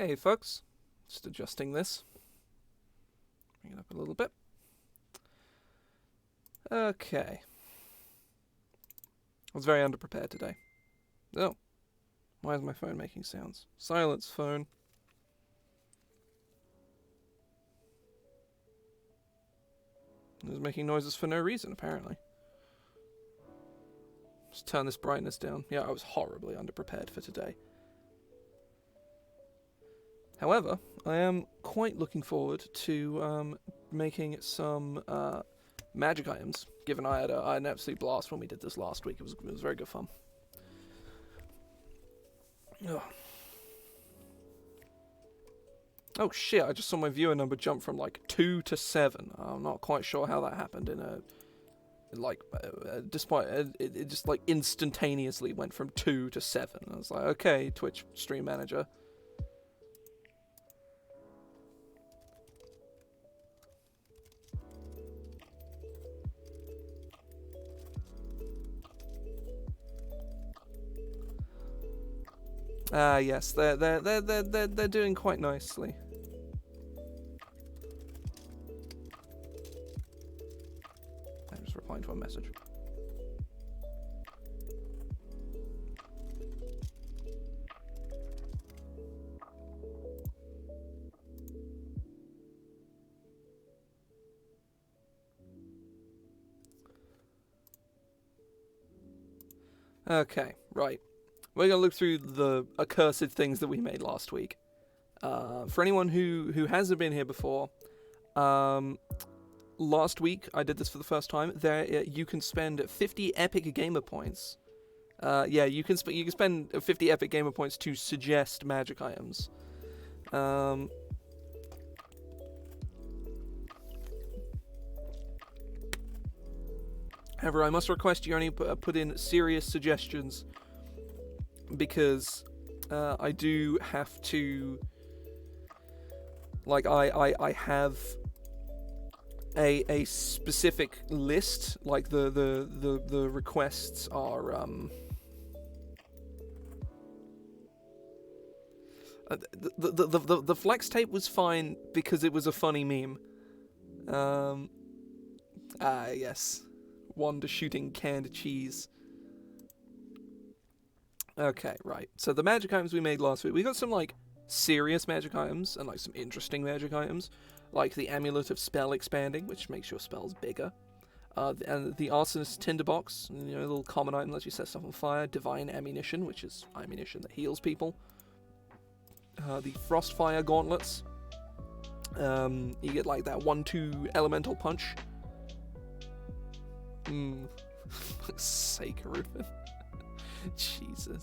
Hey folks, just adjusting this. Bring it up a little bit. Okay. I was very underprepared today. Oh, why is my phone making sounds? Silence, phone. It was making noises for no reason, apparently. Just turn this brightness down. Yeah, I was horribly underprepared for today. However, I am quite looking forward to making some magic items, given I had an absolute blast when we did this last week. It was very good fun. Ugh. Oh shit, I just saw my viewer number jump from like 2 to 7. I'm not quite sure how that happened despite it just like instantaneously went from 2 to 7. I was like, okay, Twitch stream manager. Yes, they're doing quite nicely. I'm just replying to a message. Okay, right. We're going to look through the accursed things that we made last week. For anyone who hasn't been here before, last week I did this for the first time. You can spend 50 epic gamer points. You can spend 50 epic gamer points to suggest magic items. However, I must request you only put in serious suggestions, because I do have to, like, I have a specific list. Like the requests are the flex tape was fine because it was a funny meme. Yes, Wanda shooting canned cheese. Okay, right. So the magic items we made last week, we got some like serious magic items and like some interesting magic items, like the Amulet of Spell Expanding, which makes your spells bigger, and the Arsonist Tinderbox, a little common item lets you set stuff on fire. Divine Ammunition, which is ammunition that heals people. The Frostfire Gauntlets. You get like that 1/2 elemental punch. Fuck's sake, Reuben. Jesus.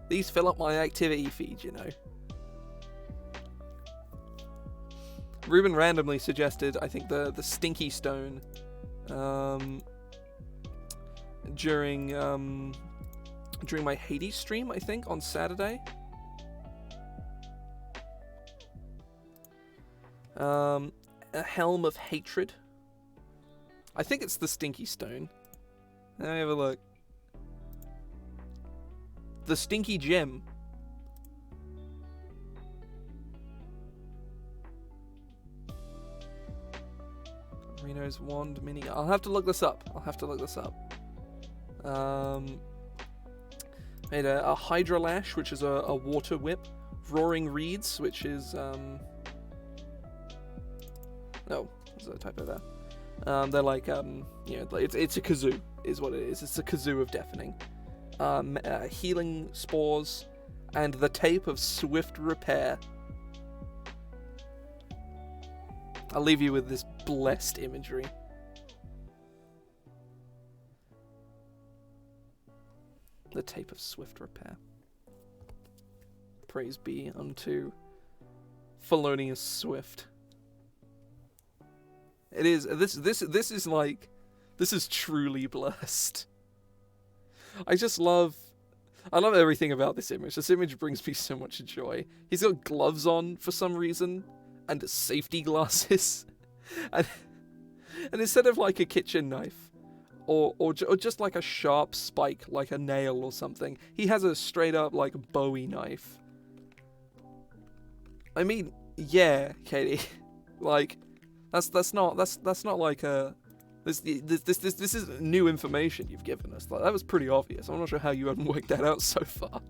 These fill up my activity feed, Ruben randomly suggested, I think, the Stinky Stone during my Hades stream, I think, on Saturday. A Helm of Hatred. I think it's the Stinky Stone. Let me have a look. The Stinky Gem. Reno's Wand Mini. I'll have to look this up. Made a Hydra Lash, which is a water whip. Roaring Reeds, which is oh, there's a typo there. They're like it's a kazoo, is what it is. It's a kazoo of deafening. Healing Spores, and the Tape of Swift Repair. I'll leave you with this blessed imagery. The Tape of Swift Repair. Praise be unto Felonious Swift. It is this is truly blessed. I love everything about this image. This image brings me so much joy. He's got gloves on for some reason, and safety glasses. And instead of like a kitchen knife, or just like a sharp spike, like a nail or something. He has a straight up like Bowie knife. I mean, yeah, Katie, like that's not like a this is new information you've given us. Like, that was pretty obvious. I'm not sure how you haven't worked that out so far.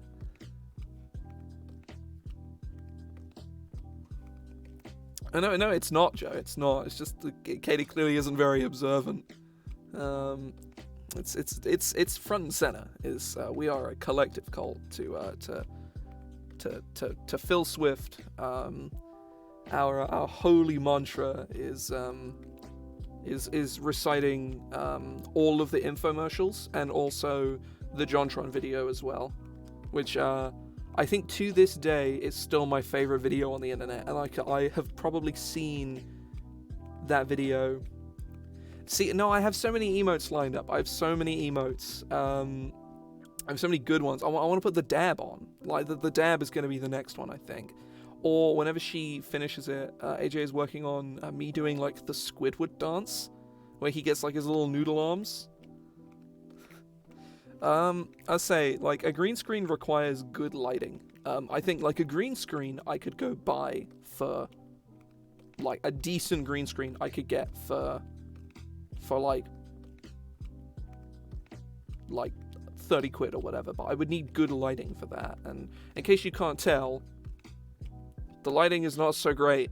No, it's not, Joe. It's not. It's just Katie clearly isn't very observant. It's front and center. We are a collective cult to Phil Swift. Our holy mantra is reciting all of the infomercials and also the JonTron video as well, which I think to this day is still my favorite video on the internet, and I have probably seen that video. See, no, I have so many emotes lined up. I have so many emotes. I have so many good ones. I want to put the dab on. Like, the dab is going to be the next one, I think. Or whenever she finishes it, AJ is working on me doing, like, the Squidward dance, where he gets, like, his little noodle arms. I say, like, a green screen requires good lighting. I think, like, a green screen I could go buy for, like, a decent green screen I could get for like 30 quid or whatever, but I would need good lighting for that. And in case you can't tell, the lighting is not so great.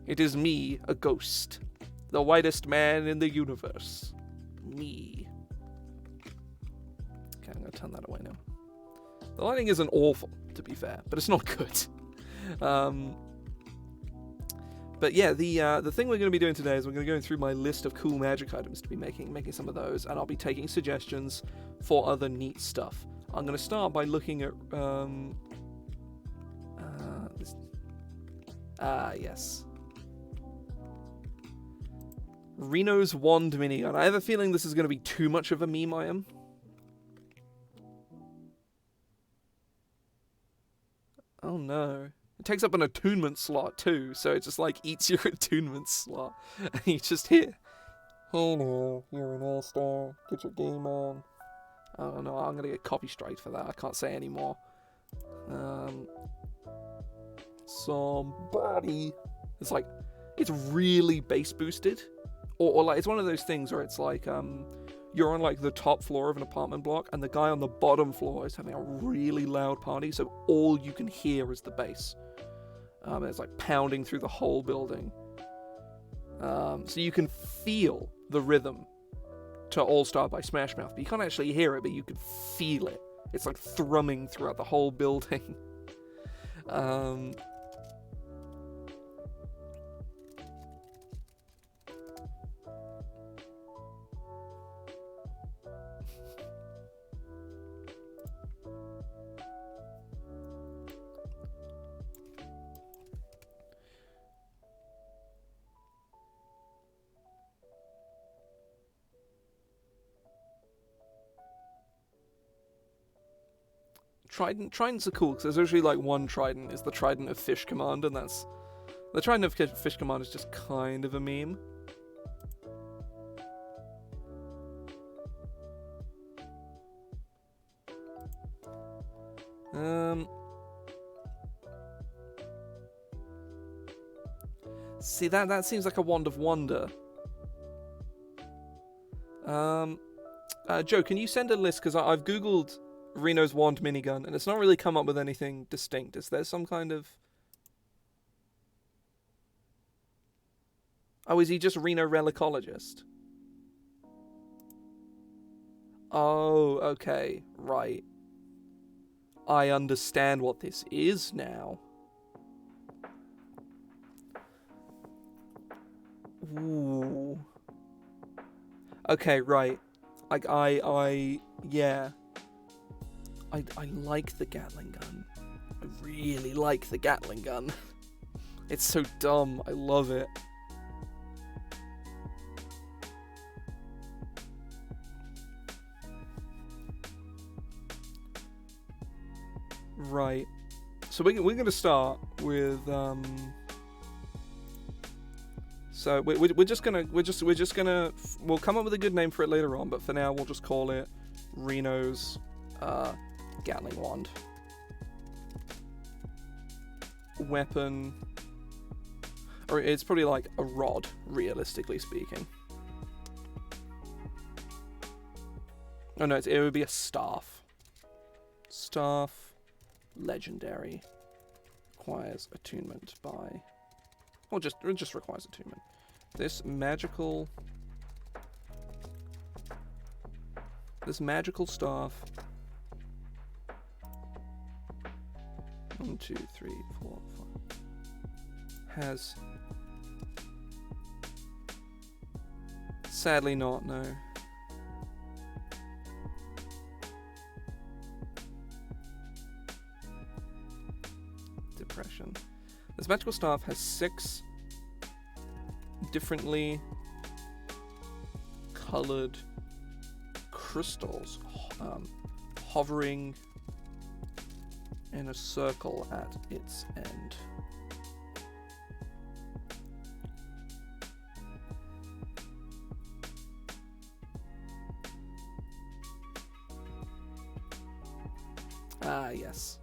It is me, a ghost, the whitest man in the universe. Me. Okay, I'm gonna turn that away now. The lighting isn't awful, to be fair, but it's not good. But yeah, the thing we're going to be doing today is we're going to go through my list of cool magic items to be making some of those, and I'll be taking suggestions for other neat stuff. I'm going to start by looking at yes, Reno's wand minigun. I have a feeling this is going to be too much of a meme item. Oh no. It takes up an attunement slot too, so it just like eats your attunement slot. And you just hear, "Hey now, you're an all-star, get your game on." Oh no, I'm gonna get copy striked for that. I can't say anymore. Somebody. It's like, it's really bass boosted. Or like, it's one of those things where it's like, you're on like the top floor of an apartment block and the guy on the bottom floor is having a really loud party, so all you can hear is the bass. It's like pounding through the whole building. So you can feel the rhythm to All Star by Smash Mouth, but you can't actually hear it, but you can feel it. It's like thrumming throughout the whole building. Tridents are cool, because there's usually like one trident is the trident of Fish Command, and that's... The trident of Fish Command is just kind of a meme. See, that seems like a Wand of Wonder. Joe, can you send a list, because I've googled Reno's wand minigun, and it's not really come up with anything distinct. Is there some kind of... Oh, is he just Reno Relicologist? Oh, okay, right. I understand what this is now. Ooh. Okay, right. Yeah. I like the Gatling gun. I really like the Gatling gun. It's so dumb. I love it. Right. So we're going to start with So we'll come up with a good name for it later on, but for now we'll just call it Reno's Gatling Wand. Weapon, or it's probably like a rod, realistically speaking. Oh no, it would be a staff. Staff, legendary, requires attunement by. Or it just requires attunement. This magical staff. 1, 2, 3, 4, 5. Has sadly not, no. Depression. This magical staff has 6 differently colored crystals hovering in a circle at its end. Ah, yes.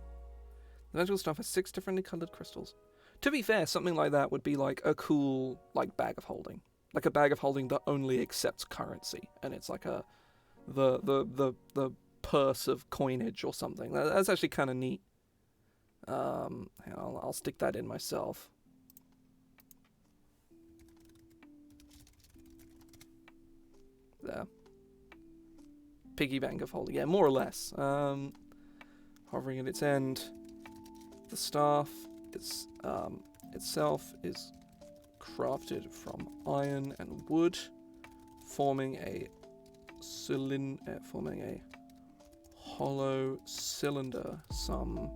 The magical staff has 6 differently colored crystals. To be fair, something like that would be like a cool bag of holding. Like a bag of holding that only accepts currency, and it's like the purse of coinage or something. That's actually kind of neat. I'll stick that in myself. There. Piggy bank of holding. Yeah, more or less. Hovering at its end. The staff itself is crafted from iron and wood, forming a hollow cylinder some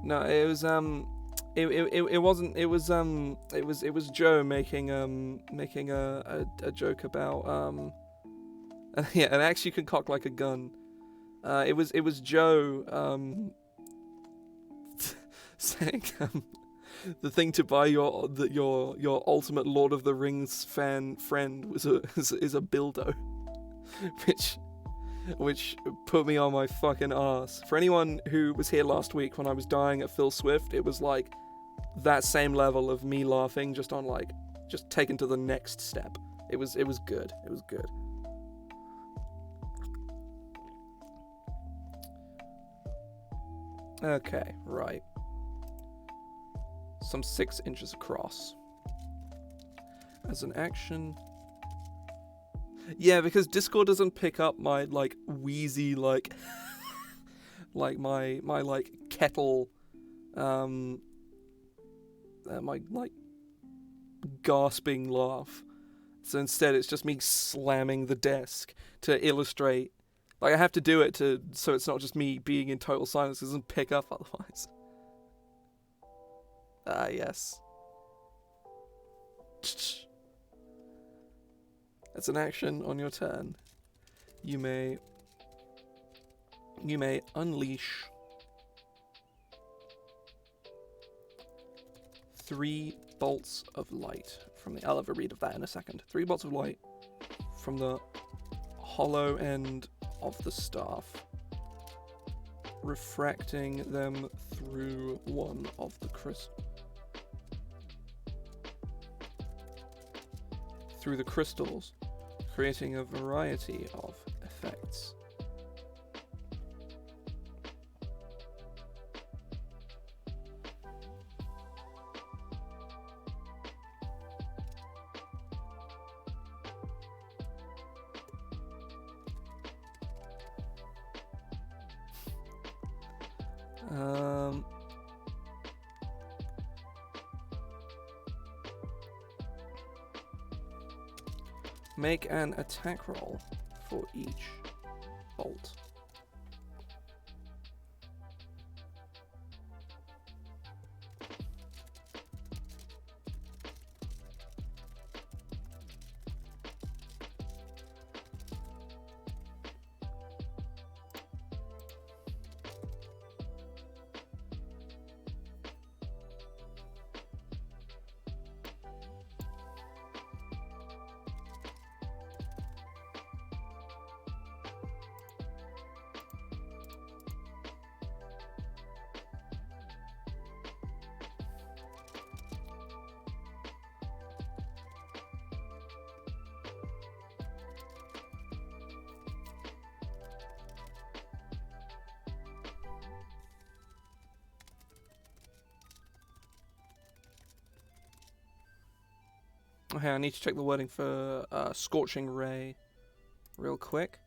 'No, it was it wasn't. It was Joe making a joke about yeah, an axe you can cock like a gun. It was Joe saying the thing to buy your ultimate Lord of the Rings fan friend is a dildo, which put me on my fucking ass. For anyone who was here last week when I was dying at Phil Swift, it was like that same level of me laughing, just taken to the next step. It was good. It was good. Okay, right. Some 6 inches across. As an action. Yeah, because Discord doesn't pick up my wheezy my kettle my gasping laugh. So instead it's just me slamming the desk to illustrate. I have to do it so it's not just me being in total silence. It doesn't pick up otherwise. Ah, yes. As an action on your turn, you may unleash 3 bolts of light from the. I'll have a read of that in a second. 3 bolts of light from the hollow end of the staff, refracting them through one of the through the crystals, creating a variety of effects. Make an attack roll for each bolt. Okay, I need to check the wording for Scorching Ray real quick.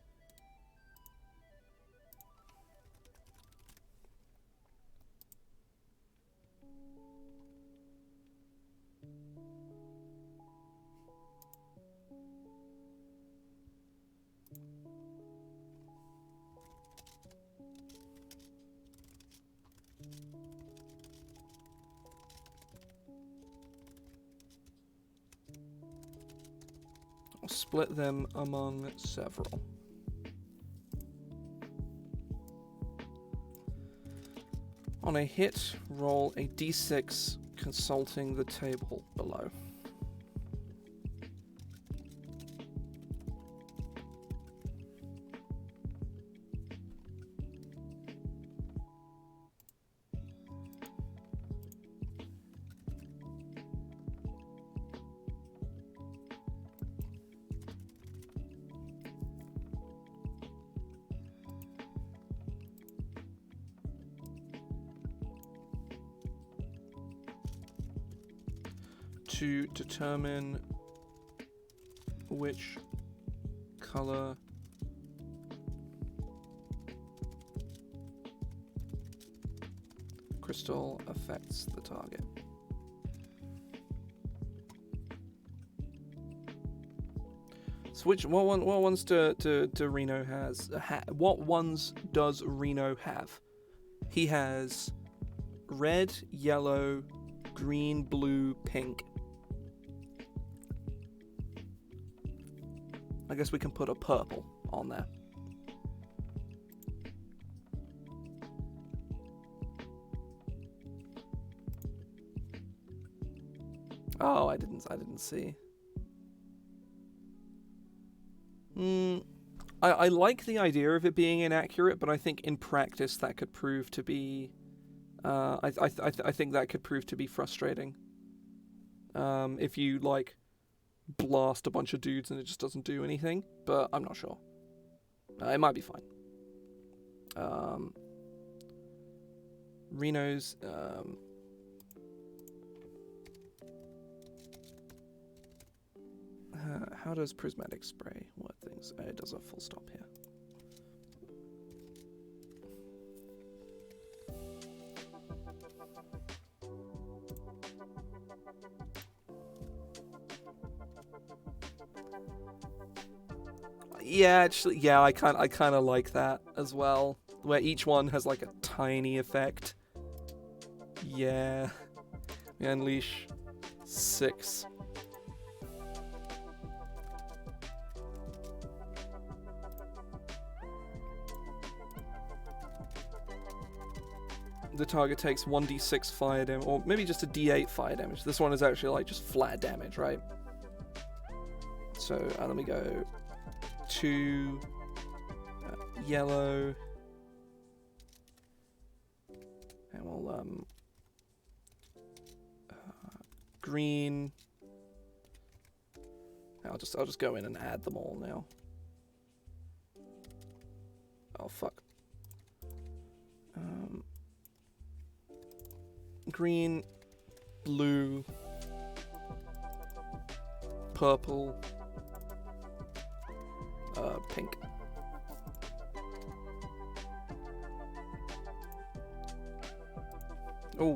I'll split them among several. On a hit, roll a d6 consulting the table below. To determine which color crystal affects the target. So what ones do Reno has? What ones does Reno have? He has red, yellow, green, blue, pink. I guess we can put a purple on there. Oh, I didn't see. I like the idea of it being inaccurate, but I think in practice that could prove to be I think that could prove to be frustrating. If you like blast a bunch of dudes and it just doesn't do anything, but I'm not sure. It might be fine. Reno's how does prismatic spray work things? It does a full stop here. Yeah, actually, yeah, I kind of like that as well, where each one has like a tiny effect. Yeah, we unleash 6. The target takes 1d6 fire damage, or maybe just a d8 fire damage. This one is actually like just flat damage, right? So let me go 2 yellow, and we'll green. I'll just go in and add them all now. Oh fuck. Green, blue, purple, pink. Oh,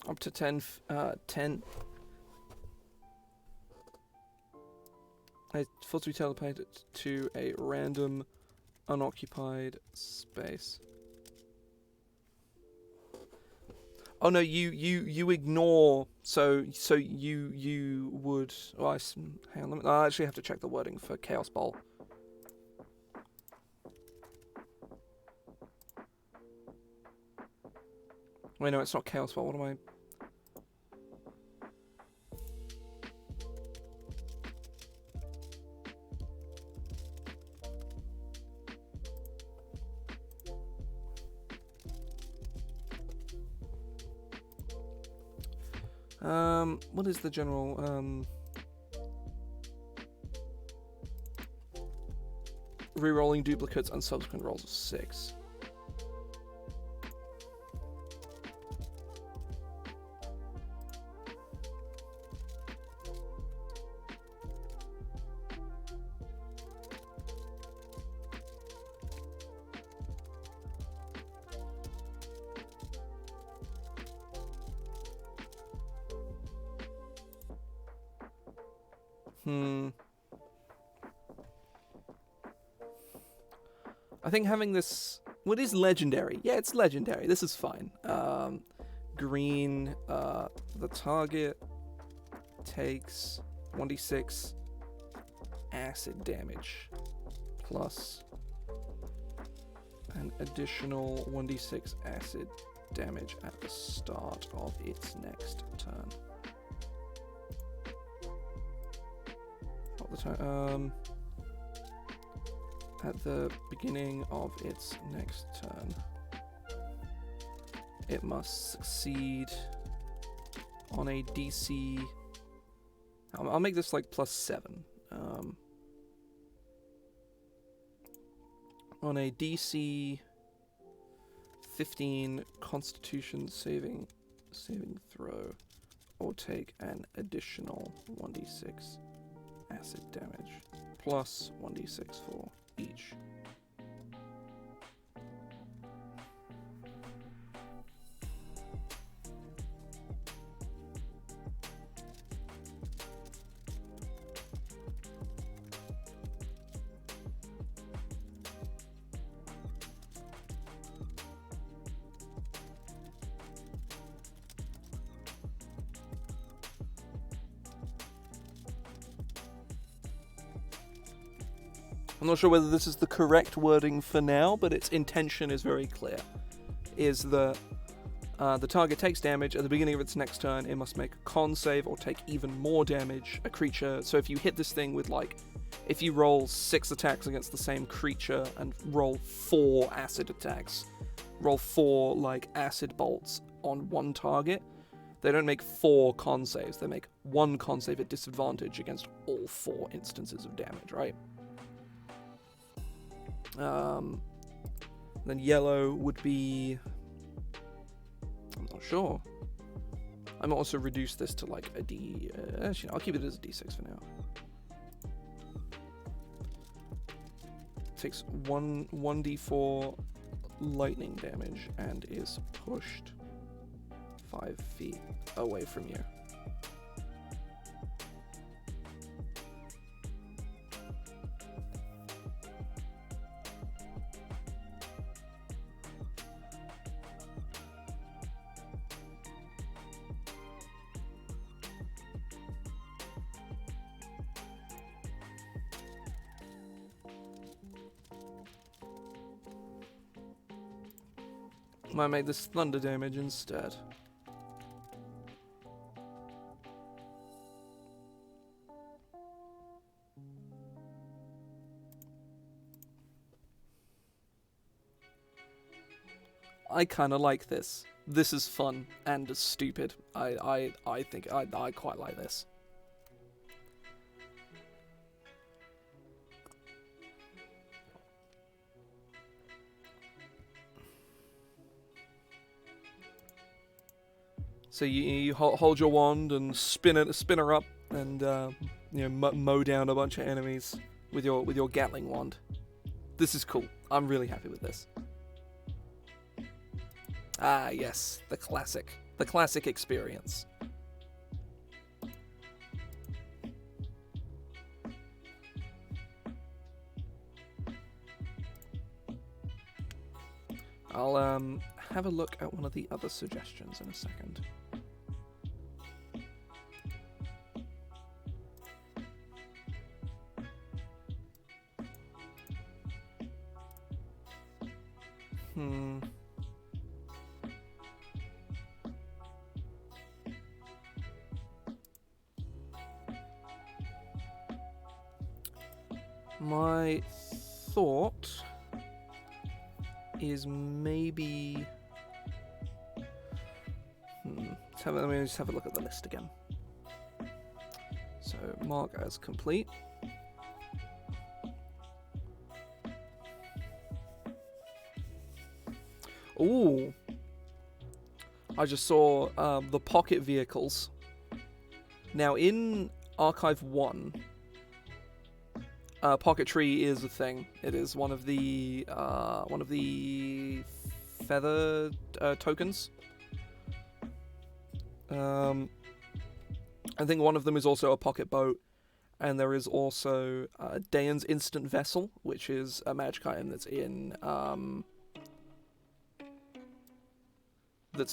up to 10. 10. I forcibly teleported to a random unoccupied space. Oh no, you ignore. So you would. Oh, hang on. I actually have to check the wording for Chaos Bolt. Wait, no, it's not Chaos Bolt. What am I? What is the general, re-rolling duplicates and subsequent rolls of 6. I think having this... What is legendary? Yeah, it's legendary. This is fine. Green, the target takes 1d6 acid damage plus an additional 1d6 acid damage at the start of its next turn. Not the turn. At the beginning of its next turn, it must succeed on a DC. I'll make this like +7. On a DC 15 Constitution saving throw, or take an additional 1d6 acid damage plus 1d6 for each. I'm not sure whether this is the correct wording for now, but its intention is very clear. Is that the target takes damage at the beginning of its next turn, it must make a con save or take even more damage. A creature, so if you hit this thing with like, if you roll 6 attacks against the same creature and roll 4 acid attacks, roll 4 like acid bolts on one target, they don't make 4 con saves, they make 1 con save at disadvantage against all 4 instances of damage, right? Then yellow would be... I'm not sure. I might also reduce this to like a D... actually, I'll keep it as a D6 for now. Takes 1d4 lightning damage and is pushed 5 feet away from you. Might make this thunder damage instead. I kinda like this. This is fun and stupid. I think I quite like this. So you hold your wand and spin her up, and you know, mow down a bunch of enemies with your Gatling wand. This is cool. I'm really happy with this. Ah, yes, the classic experience. I'll have a look at one of the other suggestions in a second. My thought is maybe... let me just have a look at the list again. So, mark as complete. Ooh! I just saw the pocket vehicles. Now, in Archive 1... Pocket Tree is a thing. It is one of the feather tokens. I think one of them is also a pocket boat, and there is also Dayan's Instant Vessel, which is a magic item that's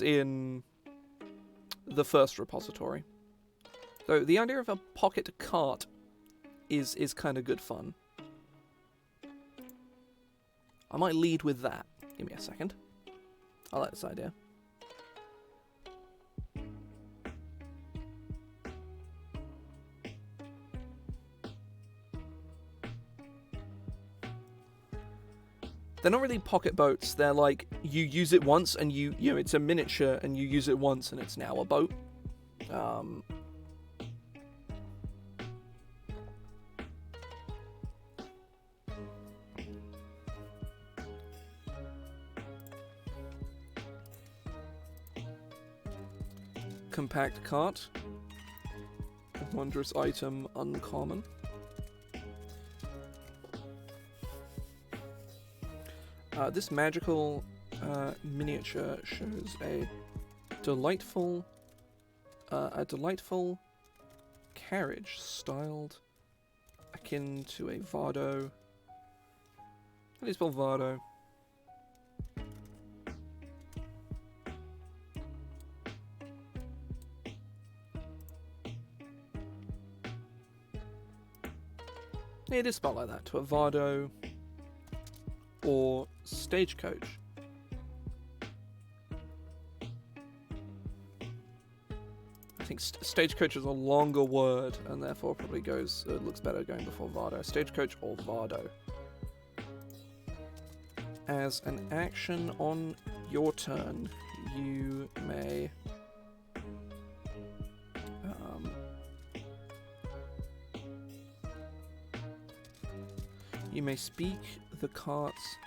in the first repository. So the idea of a pocket cart is kind of good fun. I might lead with that. Give me a second. I like this idea. They're not really pocket boats. They're like, you use it once and you know, it's a miniature and you use it once and it's now a boat. Compact cart. Wondrous item, uncommon. This magical miniature shows a delightful carriage styled akin to a Vardo. How do you spell Vardo? Yeah, it is spelled like that, to a Vardo or stagecoach. I think stagecoach is a longer word and therefore probably looks better going before Vardo. Stagecoach or Vardo. As an action on your turn, you may speak the cart's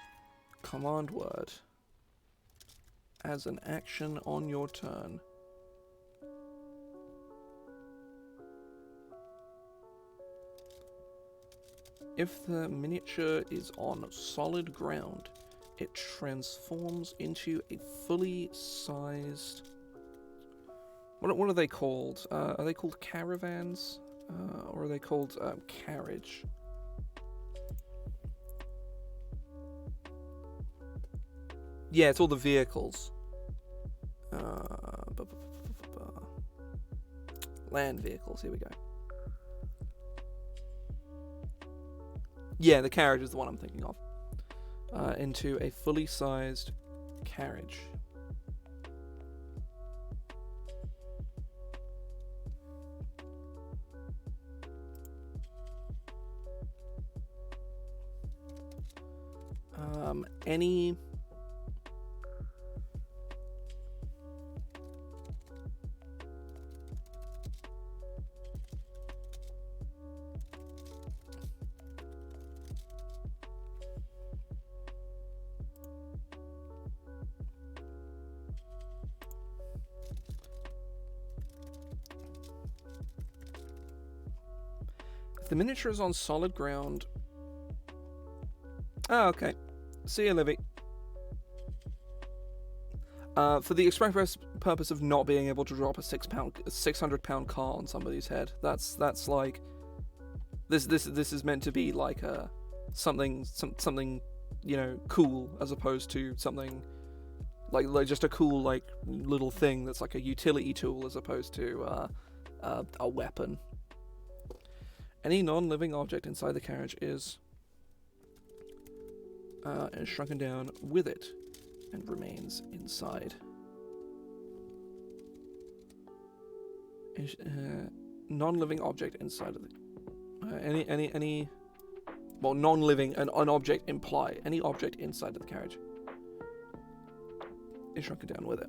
command word as an action on your turn. If the miniature is on solid ground, it transforms into a fully sized... What are they called? Are they called caravans? Or are they called carriage? Yeah, it's all the vehicles. Land vehicles, here we go. Yeah, the carriage is the one I'm thinking of. Into a fully sized carriage. Any... If the miniature is on solid ground... Oh, okay. See you, Livy. For the express purpose of not being able to drop a 600-pound car on somebody's head, that's like this is meant to be like something you know, cool, as opposed to something Like just a cool like little thing that's like a utility tool as opposed to a weapon. Any non-living object inside the carriage is shrunken down with it and remains inside. Non-living object inside of the any well, non-living an object imply any object inside of the carriage is shrunken down with it.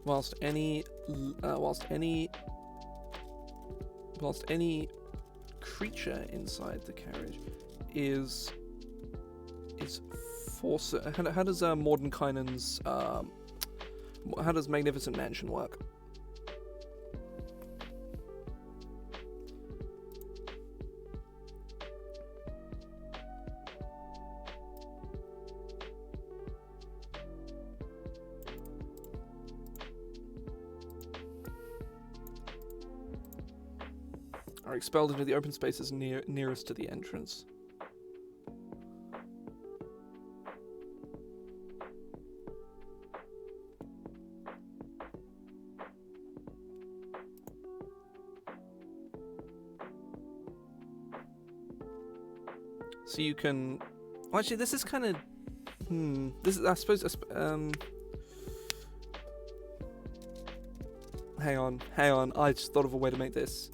Whilst any creature inside the carriage is force. How does Mordenkainen's how does Magnificent Mansion work? Are expelled into the open spaces nearest to the entrance. So you can... Well, actually, this is kind of... This is, I suppose... Hang on. I just thought of a way to make this.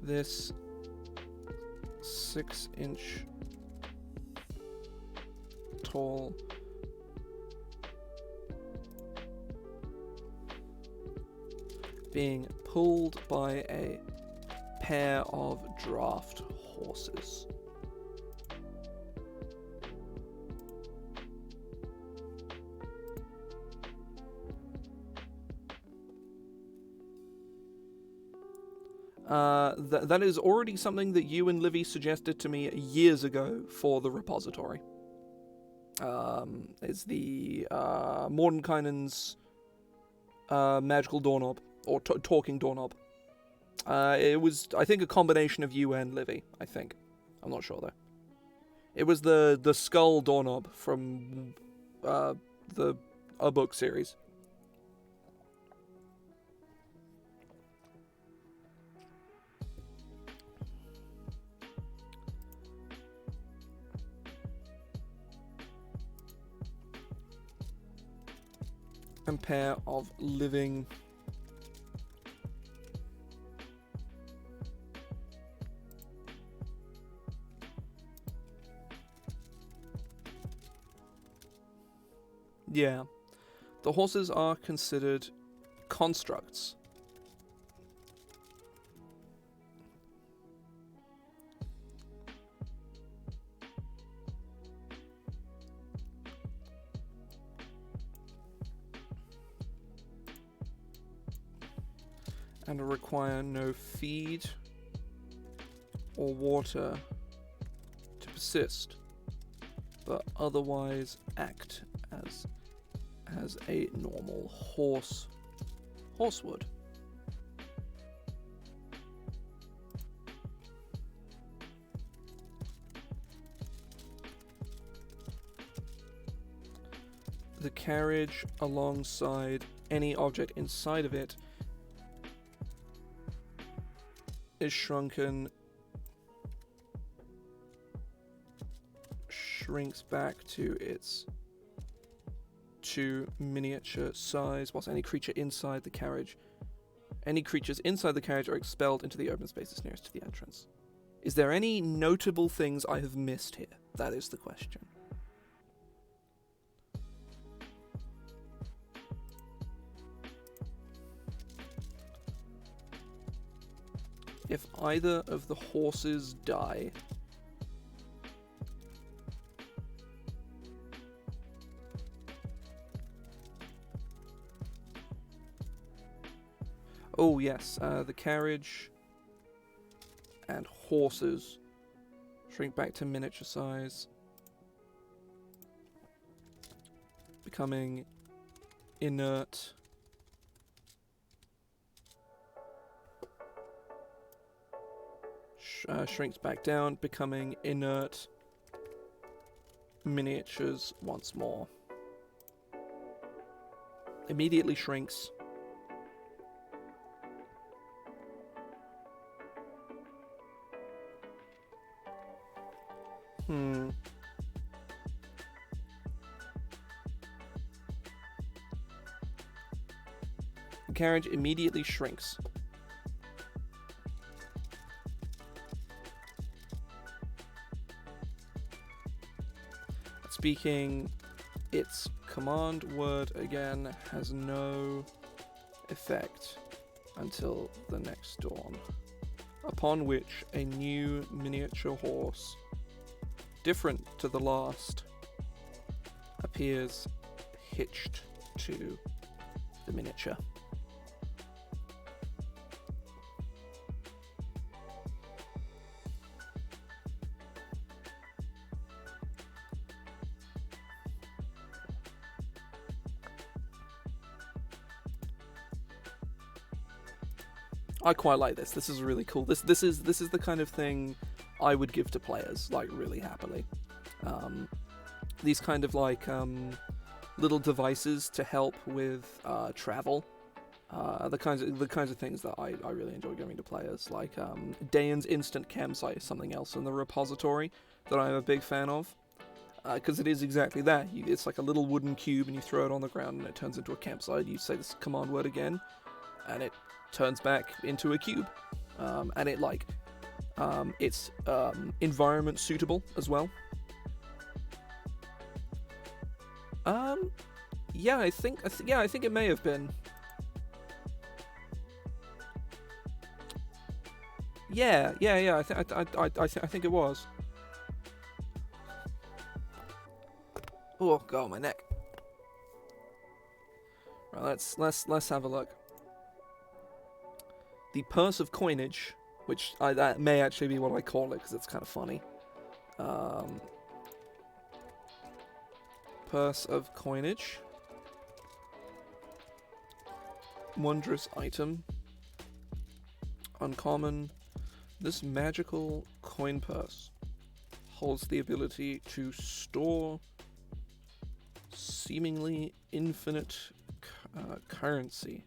This 6-inch tall being pulled by a pair of draft horses. That is already something that you and Livy suggested to me years ago for the repository. It's the Mordenkainen's magical doorknob, or talking doorknob. It was, I think, a combination of you and Livy, I think. I'm not sure, though. It was the skull doorknob from a book series. And pair of living yeah, the horses are considered constructs. And require no feed or water to persist, but otherwise act as a normal horse would. The carriage alongside any object inside of it is shrinks back to its miniature size, whilst any creatures inside the carriage are expelled into the open spaces nearest to the entrance. Is there any notable things I have missed here? That is the question. If either of the horses die, oh yes, the carriage and horses shrink back to miniature size becoming inert. Shrinks back down, becoming inert miniatures once more. Immediately shrinks. The carriage immediately shrinks. Speaking its command word again has no effect until the next dawn, upon which a new miniature horse, different to the last, appears hitched to the miniature. I quite like this. This is really cool. This is the kind of thing I would give to players, like, really happily. These kind of like little devices to help with travel. The kinds of things that I really enjoy giving to players. Like Dayan's instant campsite is something else in the repository that I'm a big fan of. Because it is exactly that. It's like a little wooden cube and you throw it on the ground and it turns into a campsite. You say this command word again and it turns back into a cube. And it like it's environment suitable as well. Yeah, I think it may have been. Yeah. I think it was. Oh god, my neck. Right, let's have a look. The purse of coinage, which that may actually be what I call it because it's kind of funny. Purse of coinage. Wondrous item. Uncommon. This magical coin purse holds the ability to store seemingly infinite currency.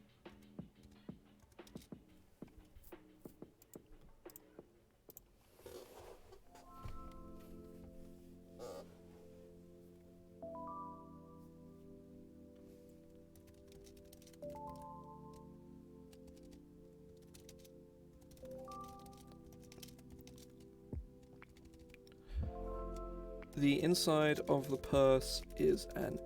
The inside of the purse is an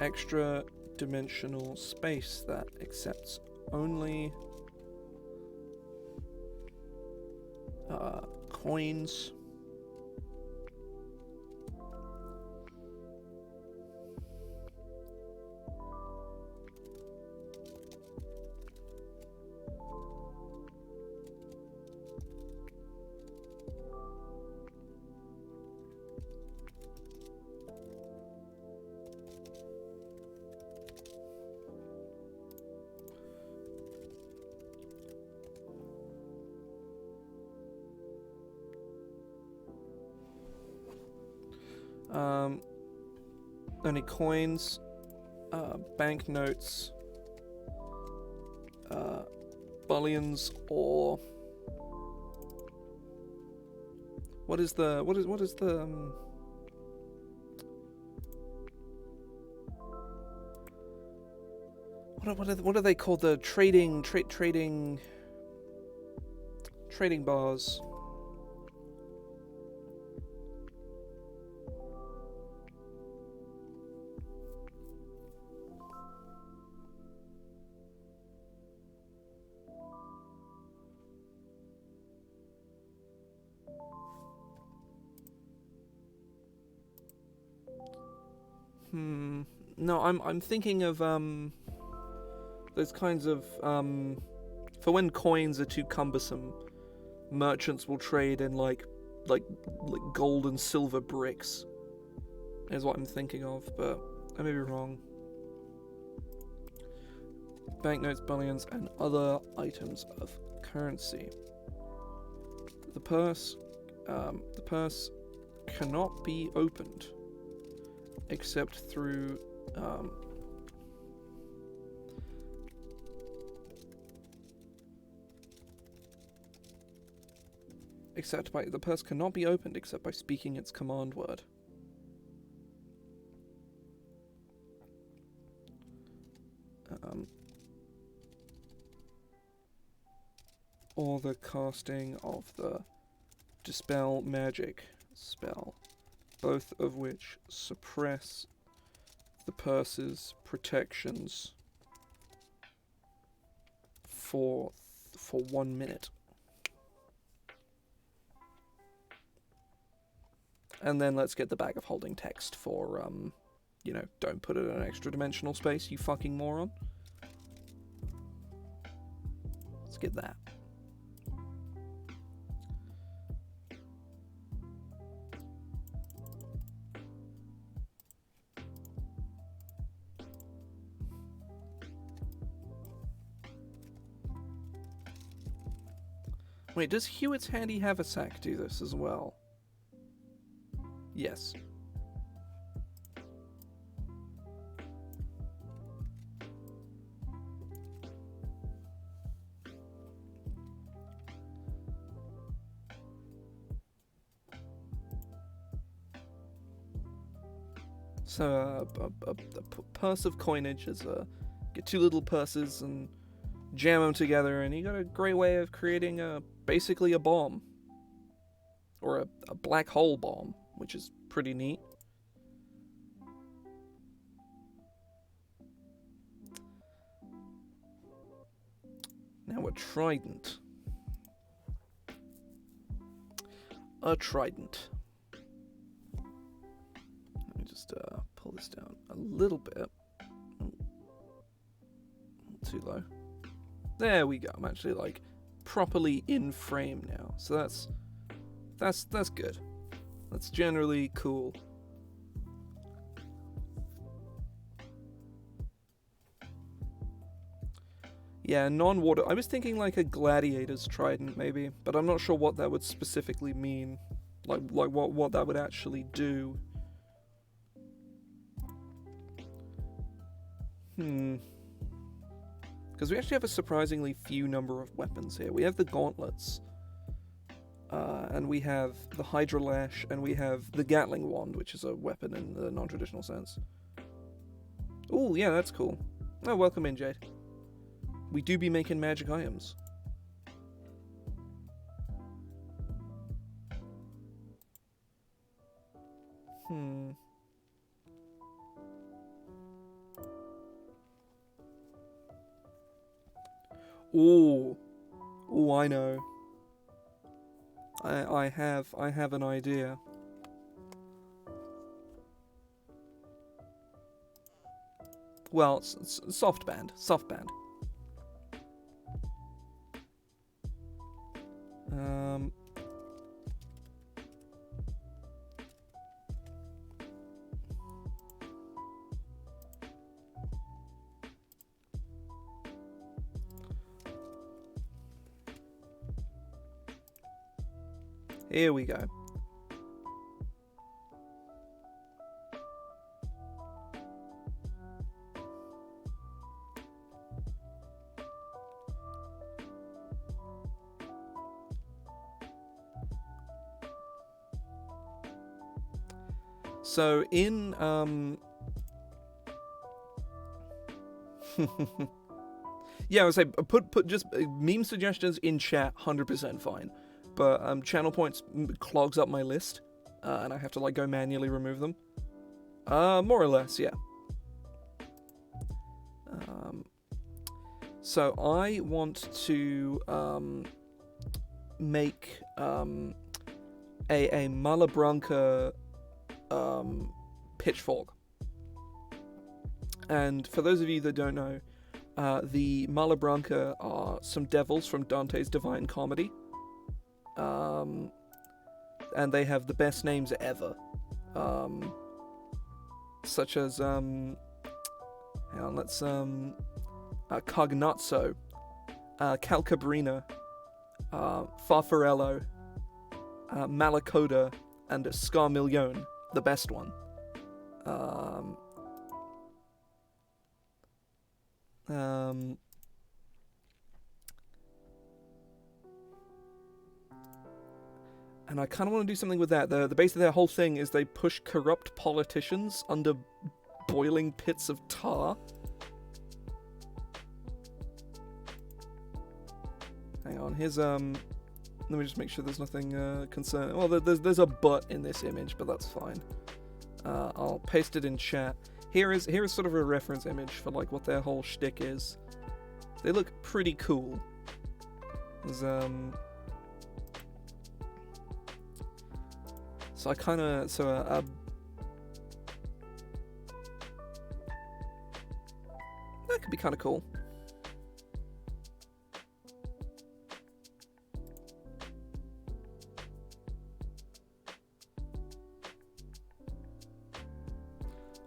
extra dimensional space that accepts only coins. Only coins, banknotes, bullions, or what are they called? The trading bars. No, I'm thinking of those kinds of for when coins are too cumbersome, merchants will trade in like gold and silver bricks. Is what I'm thinking of, but I may be wrong. banknotes, bullions, and other items of currency. The purse cannot be opened except through the purse cannot be opened except by speaking its command word. Or the casting of the Dispel Magic spell, both of which suppress the purse's protections for 1 minute. And then let's get the bag of holding text for, don't put it in an extra dimensional space, you fucking moron. Let's get that. Wait, does Hewitt's Handy Haversack do this as well? Yes. So, a purse of coinage is get two little purses and jam them together, and you got a great way of creating basically a bomb. Or a black hole bomb, which is pretty neat. Now a trident. A trident. Let me just pull this down a little bit. Too low. There we go. I'm actually like properly in frame now. So that's good. That's generally cool. Yeah, non-water. I was thinking like a gladiator's trident maybe, but I'm not sure what that would specifically mean. Like what that would actually do. Because we actually have a surprisingly few number of weapons here. We have the gauntlets. And we have the Hydra Lash, and we have the Gatling Wand, which is a weapon in the non-traditional sense. Ooh, yeah, that's cool. Oh, welcome in, Jade. We do be making magic items. Ooh. Ooh, I know. I have an idea. Well, it's soft band. Here we go. So in yeah, I would say put just meme suggestions in chat, 100% fine. But channel points clogs up my list, and I have to like go manually remove them. More or less, yeah. So I want to make a Malabranca pitchfork. And for those of you that don't know, the Malabranca are some devils from Dante's Divine Comedy. And they have the best names ever. Such as, hang on, let's, Cognazzo, Calcabrina, Farfarello, Malacoda, and Scarmiglione, the best one. And I kind of want to do something with that. The base of their whole thing is they push corrupt politicians under boiling pits of tar. Hang on, here's let me just make sure there's nothing concerning. Well, there's a butt in this image, but that's fine. I'll paste it in chat. Here is sort of a reference image for like what their whole shtick is. They look pretty cool. There's so I kind of that could be kind of cool.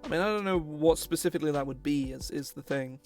I mean, I don't know what specifically that would be, is the thing.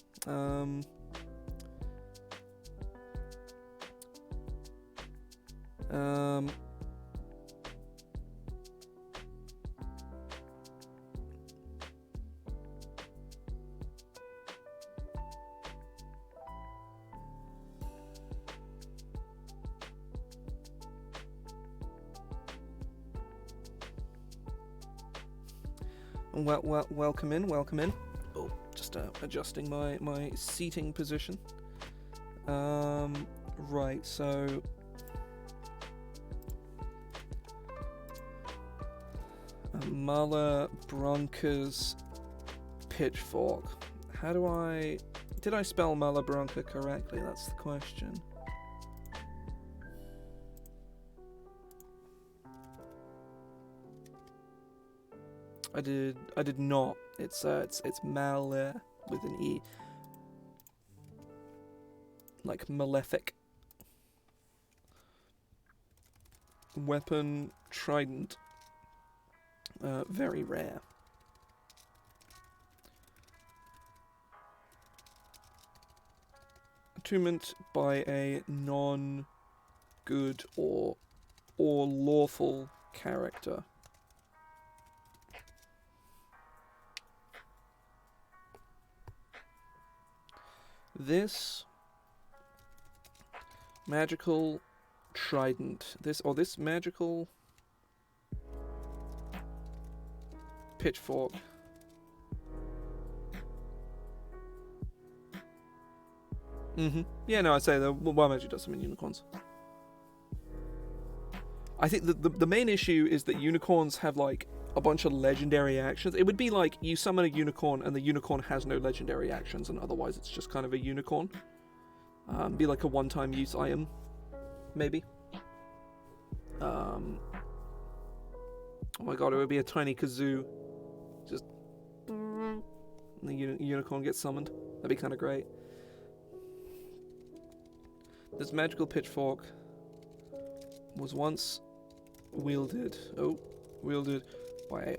Welcome in. Oh, just adjusting my seating position. Right, so Malabranca's pitchfork. Did I spell Malabranca correctly? That's the question. I did not. It's mal with an E. Like malefic. Weapon, trident. Very rare. Attunement by a non-good or lawful character. This magical trident, this magical pitchfork. Yeah, no, I'd say the wild magic does summon unicorns. I think the main issue is that unicorns have like a bunch of legendary actions. It would be like you summon a unicorn and the unicorn has no legendary actions, and otherwise it's just kind of a unicorn. Be like a one-time use item, maybe. Oh my god, it would be a tiny kazoo. Just and the unicorn gets summoned. That'd be kind of great. This magical pitchfork was once wielded by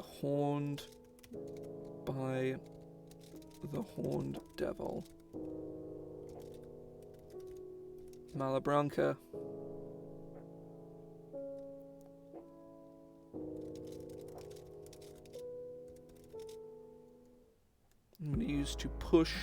the horned devil. Malabranca. I'm going to use to push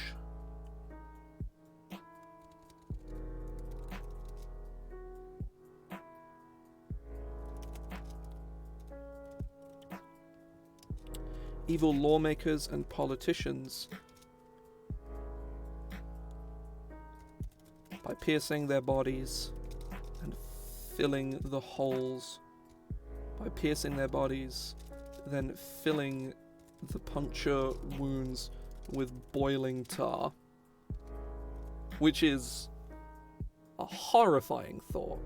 evil lawmakers and politicians by piercing their bodies and filling the holes. By piercing their bodies, then filling the puncture wounds with boiling tar. Which is a horrifying thought.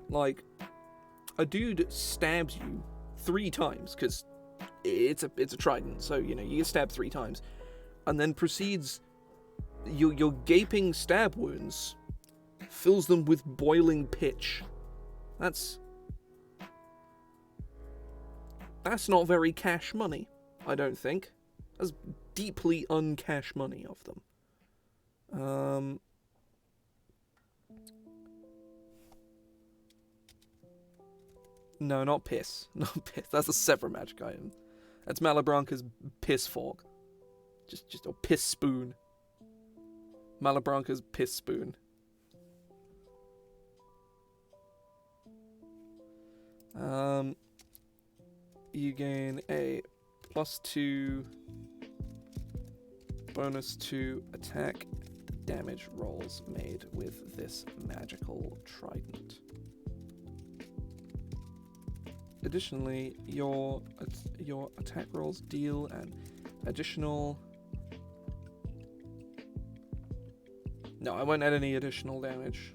Like, a dude stabs you 3 times, because it's a trident, so, you know, you get stabbed 3 times, and then proceeds, your gaping stab wounds, fills them with boiling pitch. That's not very cash money, I don't think. That's deeply uncash money of them. No, not piss. Not piss. That's a separate magic item. That's Malabranca's piss fork. Just a piss spoon. Malabranca's piss spoon. You gain a +2 bonus to attack damage rolls made with this magical trident. Additionally, your attack rolls deal an additional... No, I won't add any additional damage.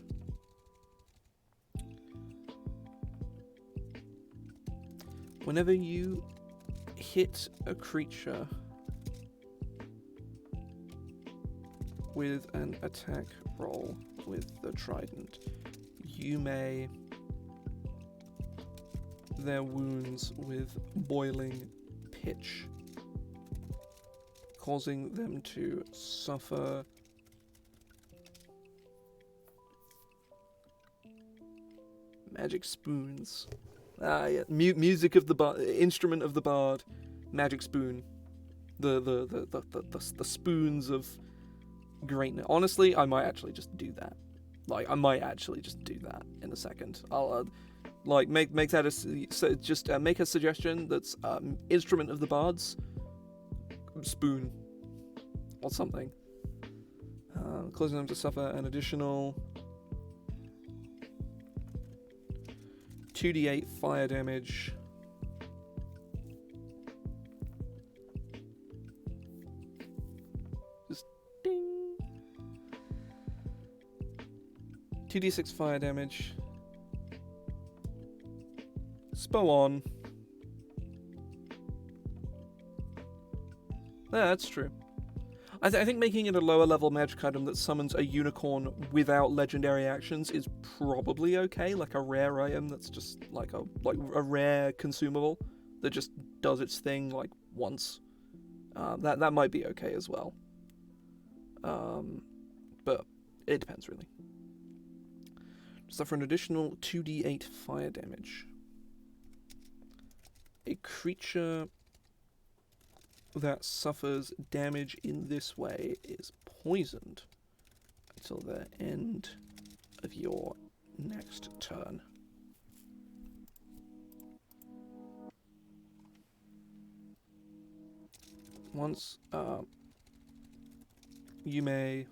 Whenever you hit a creature with an attack roll with the trident, you may their wounds with boiling pitch, causing them to suffer magic spoons. Yeah. Music of the bard, instrument of the bard, magic spoon. The spoons of greatness. Honestly, I might actually just do that. Like, I might actually just do that in a second. I'll like make that make a suggestion that's instrument of the bards, spoon, or something. Causing them to suffer an additional 2d8 fire damage. Just ding. 2d6 fire damage. Spell on. Yeah, that's true. I think making it a lower level magic item that summons a unicorn without legendary actions is probably okay, like a rare item that's just like a rare consumable that just does its thing like once. That might be okay as well. But it depends really. Suffer an additional 2d8 fire damage. A creature that suffers damage in this way is poisoned until the end of your next turn. Once you may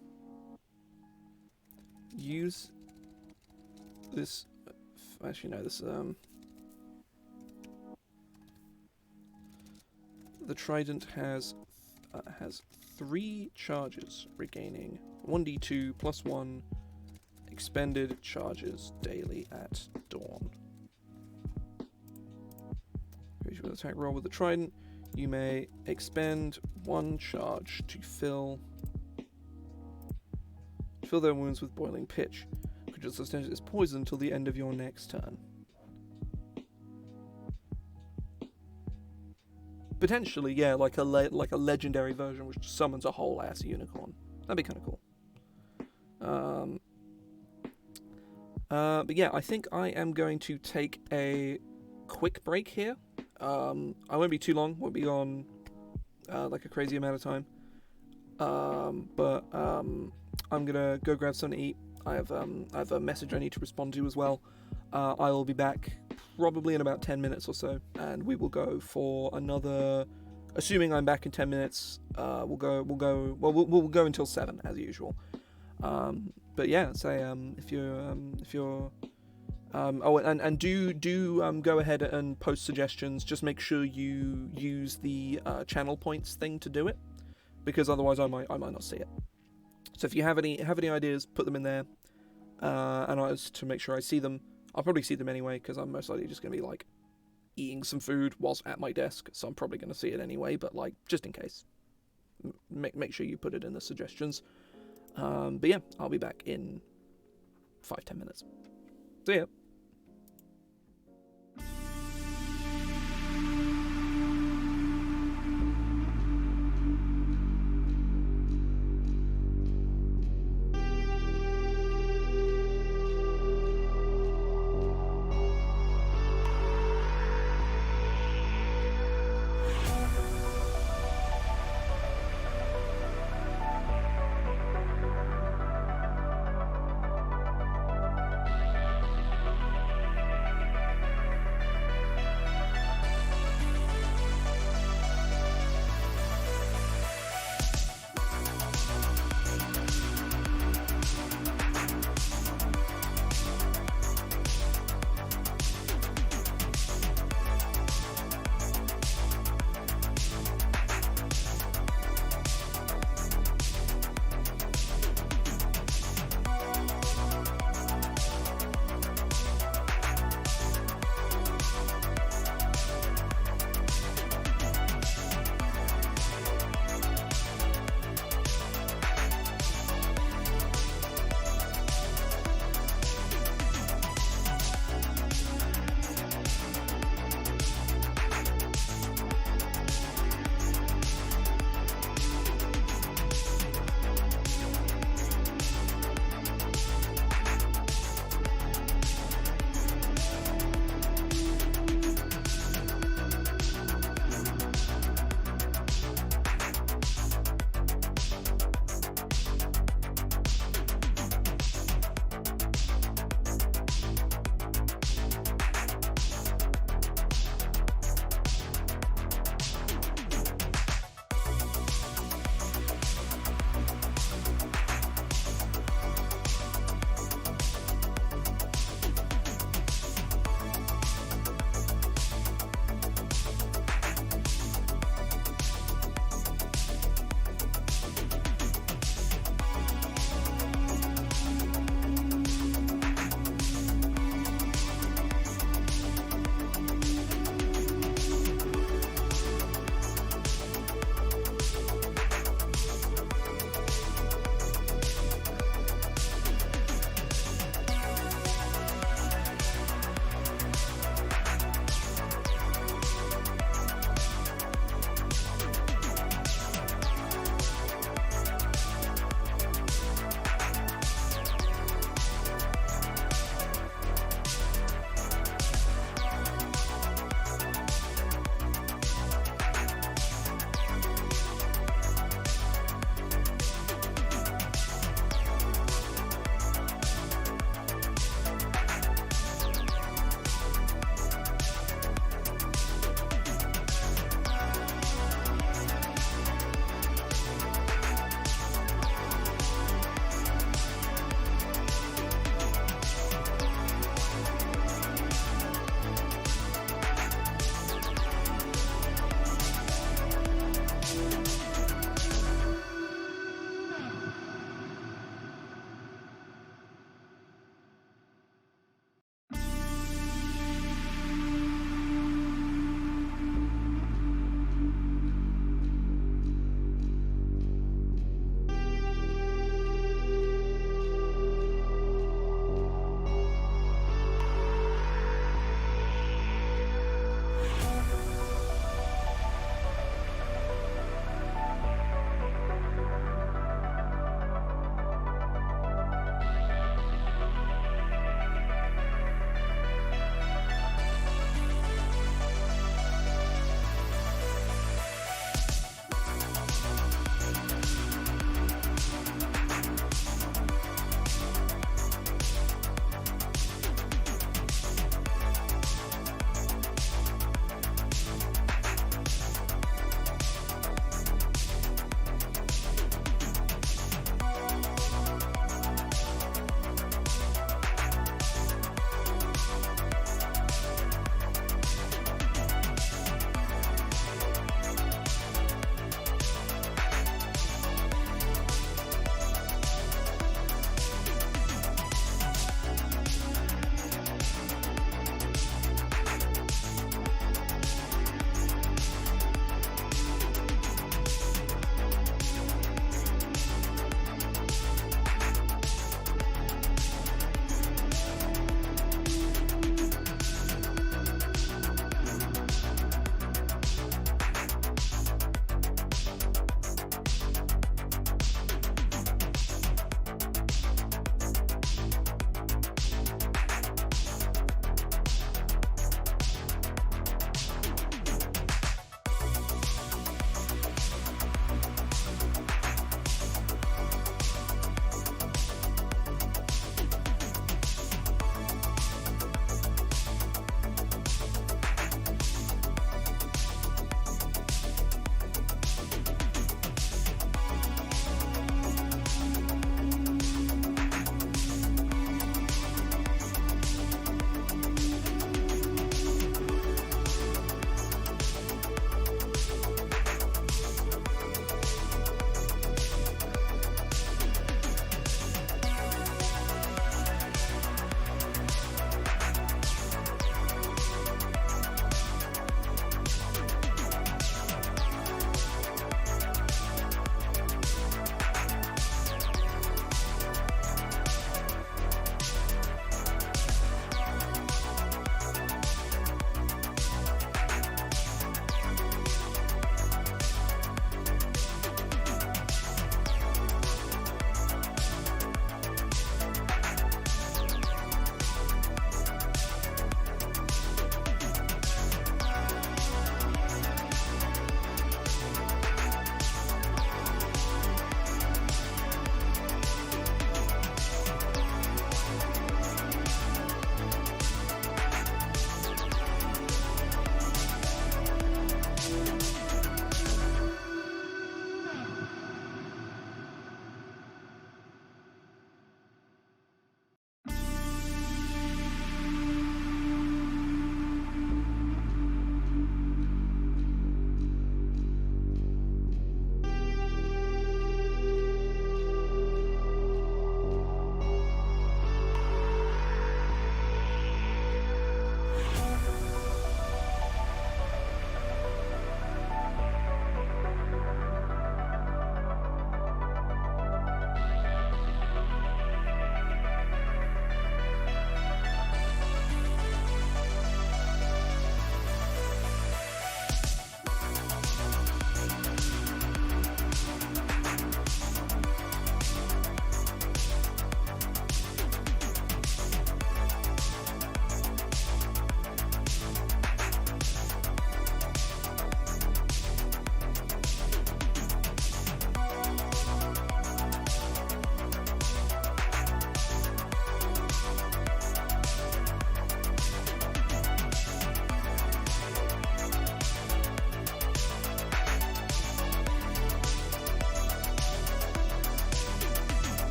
use this. Actually, no. This the trident has 3 charges, regaining 1d2 plus 1 expended charges daily at dawn. With attack roll with the trident, you may expend 1 charge to fill their wounds with boiling pitch. Creature sustains is poisoned until the end of your next turn. Potentially, yeah, like a legendary version which summons a whole ass unicorn. That'd be kind of cool. But yeah, I think I am going to take a quick break here. I won't be too long. Won't be on like a crazy amount of time. But I'm gonna go grab something to eat. I have a message I need to respond to as well. I will be back probably in about 10 minutes or so, and we will go for another. Assuming I'm back in 10 minutes, we'll go until 7 as usual. But yeah, say if you're do go ahead and post suggestions. Just make sure you use the channel points thing to do it, because otherwise I might not see it. So if you have any ideas, put them in there, and to make sure I see them. I'll probably see them anyway, because I'm most likely just going to be, like, eating some food whilst at my desk, so I'm probably going to see it anyway, but, like, just in case. Make sure you put it in the suggestions. But yeah, I'll be back in 5-10 minutes. See ya.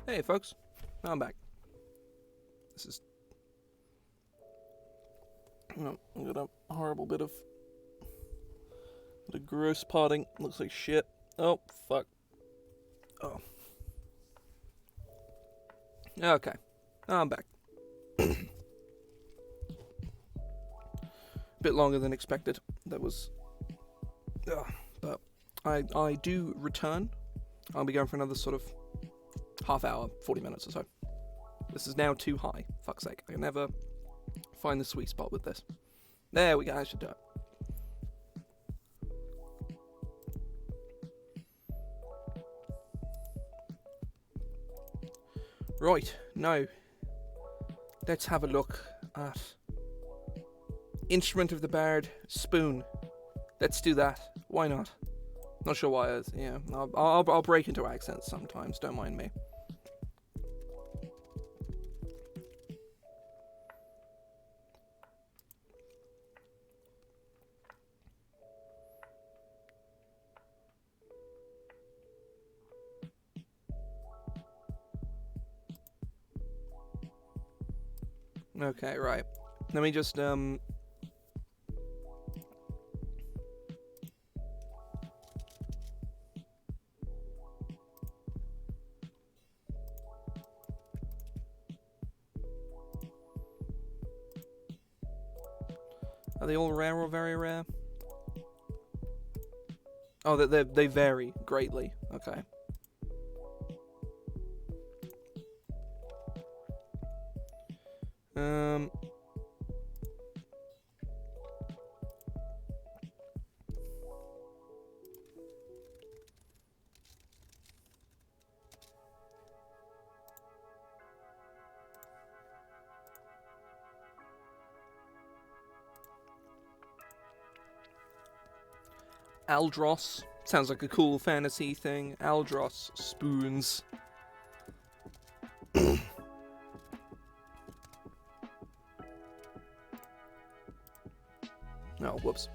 Hey folks, I'm back. This is... Oh, I got a horrible bit of gross potting. Looks like shit. Oh, fuck. Oh. Okay. I'm back. Bit longer than expected. That was... but I do return. I'll be going for another sort of half hour, 40 minutes or so. This is now too high. Fuck's sake. I can never find the sweet spot with this. There we go. I should do it. Right. Now, let's have a look at Instrument of the Bard, Spoon. Let's do that. Why not? Not sure why. Yeah, I'll break into accents sometimes. Don't mind me. Okay, right. Let me just Are they all rare or very rare? Oh, they vary greatly. Okay. Aldros. Sounds like a cool fantasy thing. Aldros spoons. Oh, whoops.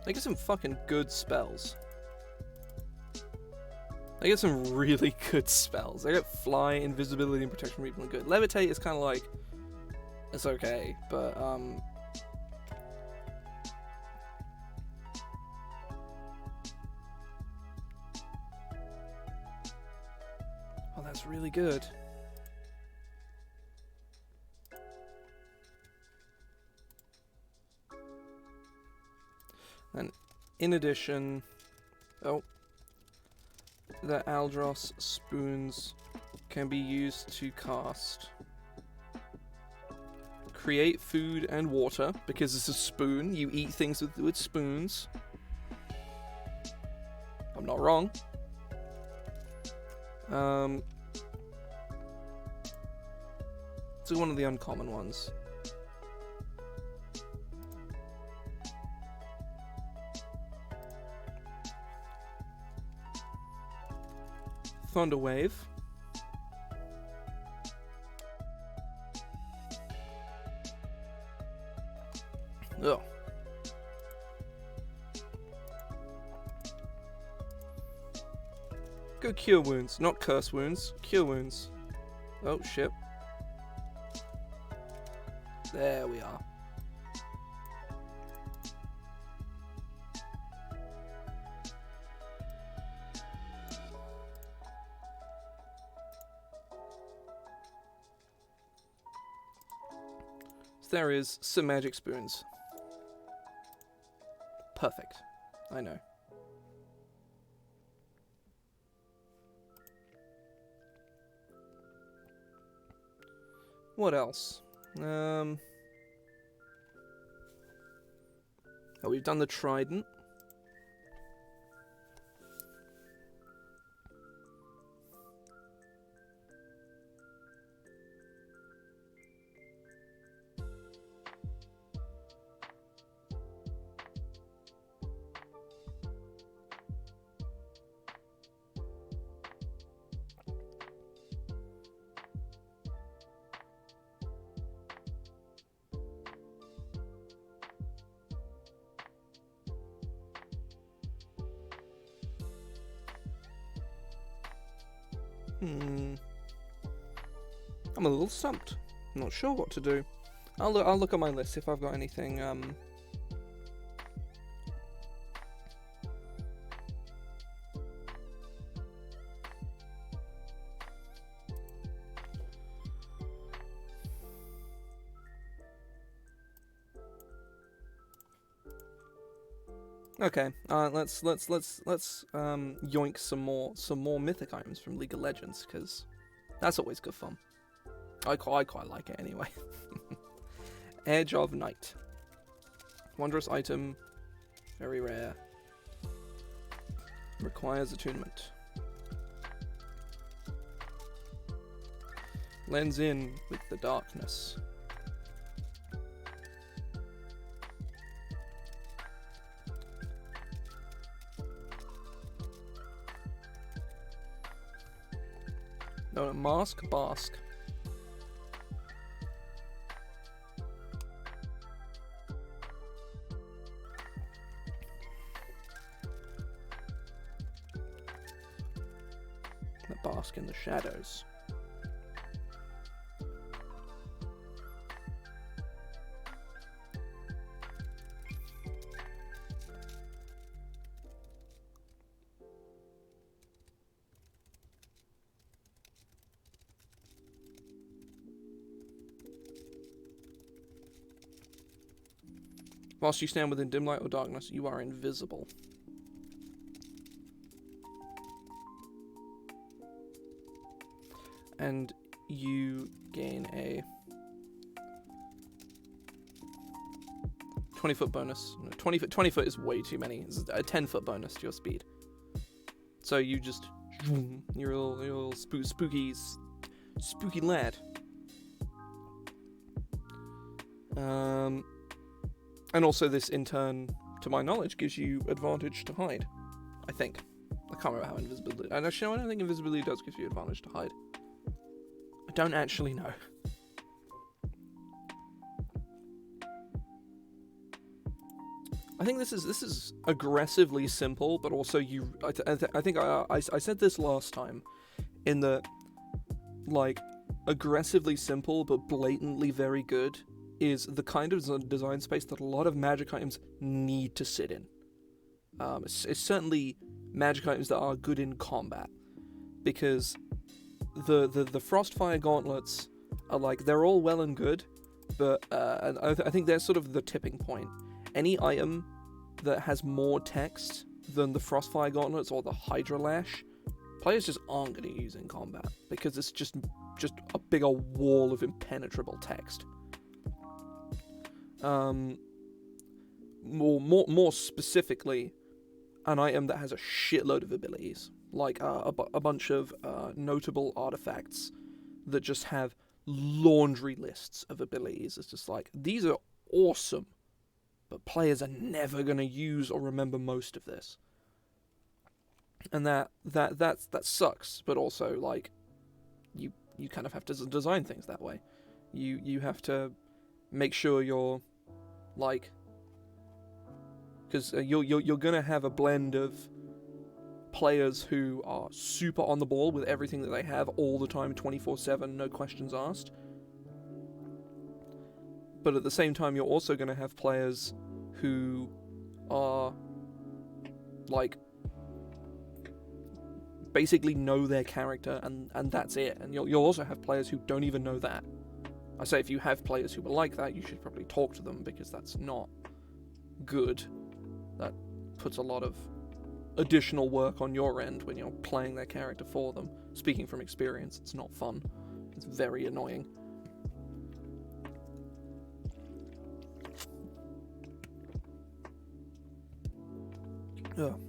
I get some fucking good spells. I get some really good spells. I get Fly, Invisibility, and Protection from Evil and good. Levitate is kind of like... It's okay, but, Oh, that's really good. And in addition... Oh. The Aldros spoons can be used to cast Create Food and Water, because it's a spoon. You eat things with spoons. I'm not wrong. It's one of the uncommon ones. Thunder Wave. Oh. Go Cure Wounds, not Curse Wounds. Cure Wounds. Oh, shit. There we are. There is some magic spoons. Perfect. I know. What else? Oh, we've done the trident. I'm a little stumped. I'm not sure what to do. I'll look at my list if I've got anything. Okay, let's yoink some more mythic items from League of Legends, because that's always good fun. I quite like it anyway. Edge of Night. Wondrous item, very rare. Requires attunement. Blends in with the darkness. No, mask, bask. The bask in the shadows. Whilst you stand within dim light or darkness, you are invisible. And you gain a 20-foot bonus. 20 foot is way too many. It's a 10-foot bonus to your speed. So you just... You're a little spooky lad. And also this, in turn, to my knowledge, gives you advantage to hide. I think. I can't remember how invisibility... And actually, I don't think invisibility does give you advantage to hide. I don't actually know. I think this is aggressively simple, but also I think I said this last time, in the, like, aggressively simple but blatantly very good is the kind of design space that a lot of magic items need to sit in. It's certainly magic items that are good in combat, because the Frostfire gauntlets are like, they're all well and good, but and I think they're sort of the tipping point. Any item that has more text than the Frostfire gauntlets or the Hydra Lash, players just aren't going to use in combat, because it's just a bigger wall of impenetrable text. More specifically, an item that has a shitload of abilities, like a bunch of notable artifacts that just have laundry lists of abilities. It's just like, these are awesome, but players are never going to use or remember most of this. And that sucks, but also, like, you kind of have to design things that way. You have to make sure you're, like, because you're gonna have a blend of players who are super on the ball with everything that they have all the time, 24/7, no questions asked. But at the same time, you're also gonna have players who are, like, basically know their character and that's it. And you'll also have players who don't even know that. I say, if you have players who are like that, you should probably talk to them, because that's not good. That puts a lot of additional work on your end when you're playing their character for them. Speaking from experience, it's not fun. It's very annoying. Ugh.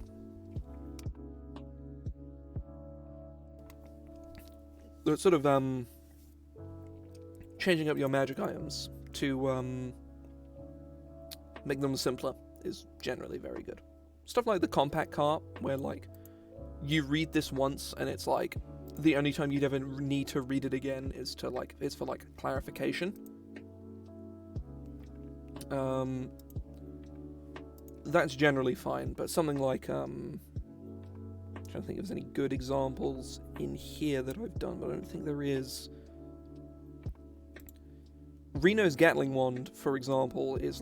It's sort of changing up your magic items to make them simpler is generally very good. Stuff like the compact cart, where, like, you read this once and it's like the only time you'd ever need to read it again is to, like, it's for, like, clarification. That's generally fine, but something like Trying to think if there's any good examples in here that I've done, but I don't think there is. Reno's Gatling Wand, for example, is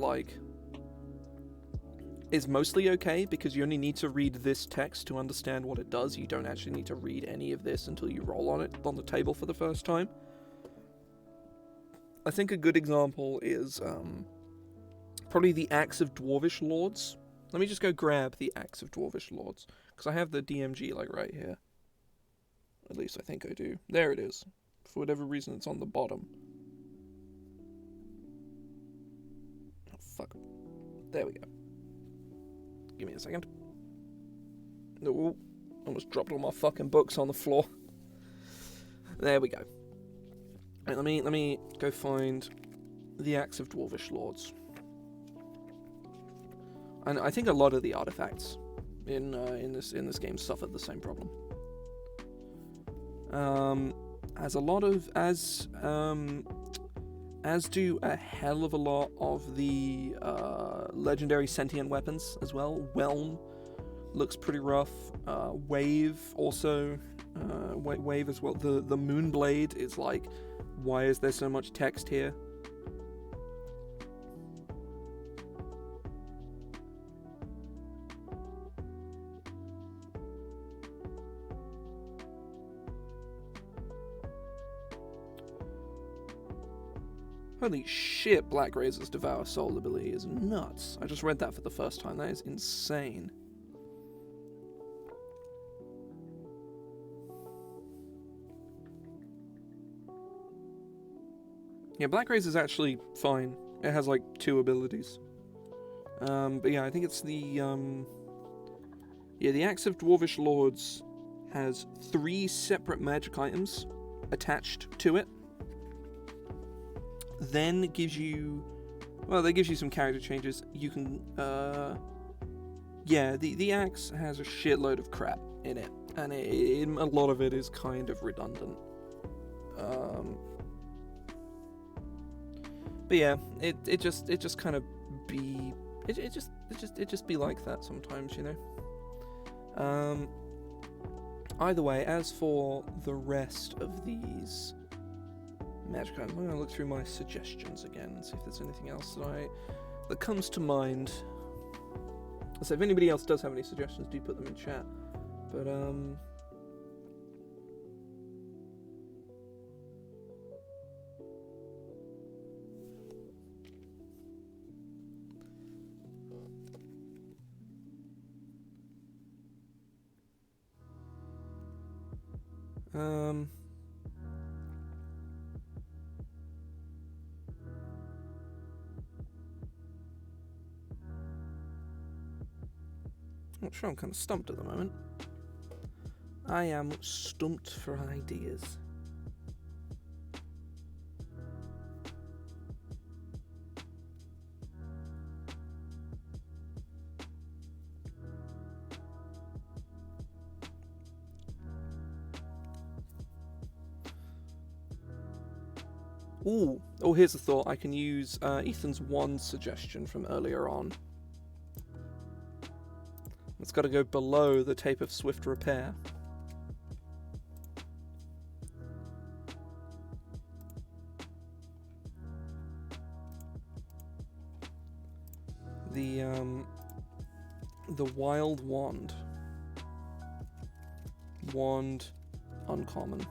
mostly okay because you only need to read this text to understand what it does. You don't actually need to read any of this until you roll on it on the table for the first time. I think a good example is probably the Axe of Dwarvish Lords. Let me just go grab the Axe of Dwarvish Lords, because I have the DMG right here. At least I think I do. There it is. For whatever reason, it's on the bottom. Oh, fuck. There we go. Give me a second. No, almost dropped all my fucking books on the floor. There we go. Right, let me go find the Axe of Dwarvish Lords. And I think a lot of the artifacts in this game suffered the same problem. As do a hell of a lot of the legendary sentient weapons as well. Whelm looks pretty rough. Wave also, Wave as well. The Moonblade is like, why is there so much text here? Holy shit, Black Razor's Devour Soul ability is nuts. I just read that for the first time. That is insane. Yeah, Black Razor's actually fine. It has like 2 abilities. But yeah, I think it's the... Yeah, the Axe of Dwarvish Lords has 3 separate magic items attached to it. Then it gives you... Well, that gives you some character changes. You can... Yeah, the axe has a shitload of crap in it. And a lot of it is kind of redundant. But yeah, it just kind of be... It just be like that sometimes, you know? Either way, as for the rest of these... magic items, I'm going to look through my suggestions again and see if there's anything else that comes to mind. So if anybody else does have any suggestions, do put them in chat. But not sure, I'm kind of stumped at the moment. I am stumped for ideas. Ooh, oh, here's a thought. I can use Ethan's wand suggestion from earlier on. It's got to go below the Tape of Swift Repair. The Wild Wand. Wand, uncommon.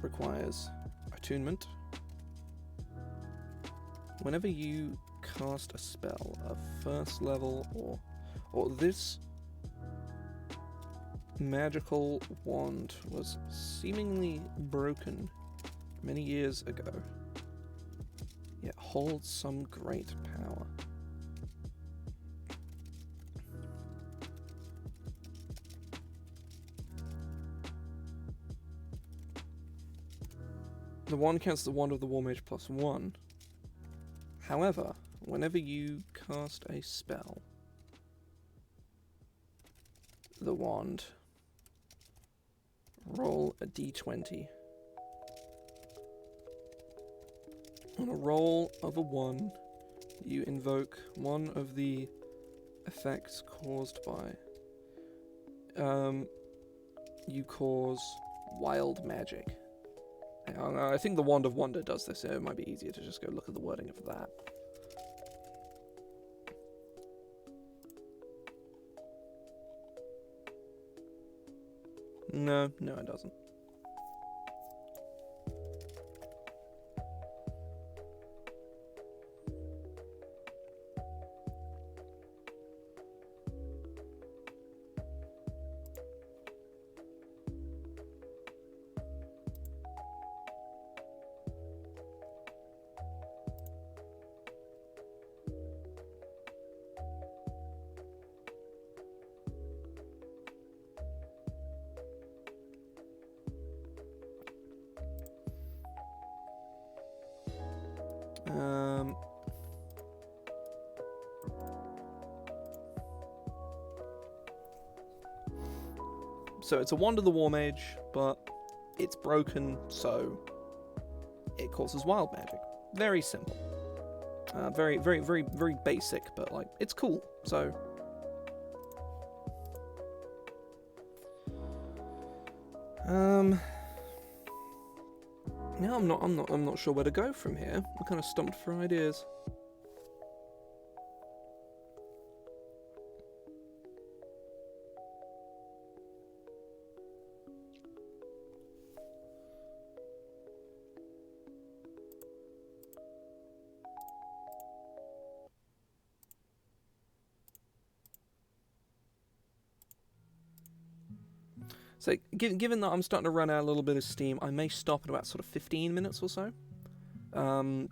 Requires attunement. Whenever you cast a spell of first level or this magical wand was seemingly broken many years ago, yet holds some great power. The wand counts the wand of the War Mage +1. However, whenever you cast a spell, the wand, roll a d20. On a roll of a 1, you invoke one of the Effects caused by... you cause wild magic. I think the Wand of Wonder does this, so it might be easier to just go look at the wording of that. No, it doesn't. So it's a Wand of the War Mage, but it's broken, so it causes wild magic. Very simple. Very basic, but like it's cool. So now I'm not sure where to go from here. I'm kind of stumped for ideas. So, given that I'm starting to run out a little bit of steam, I may stop in about sort of 15 minutes or so.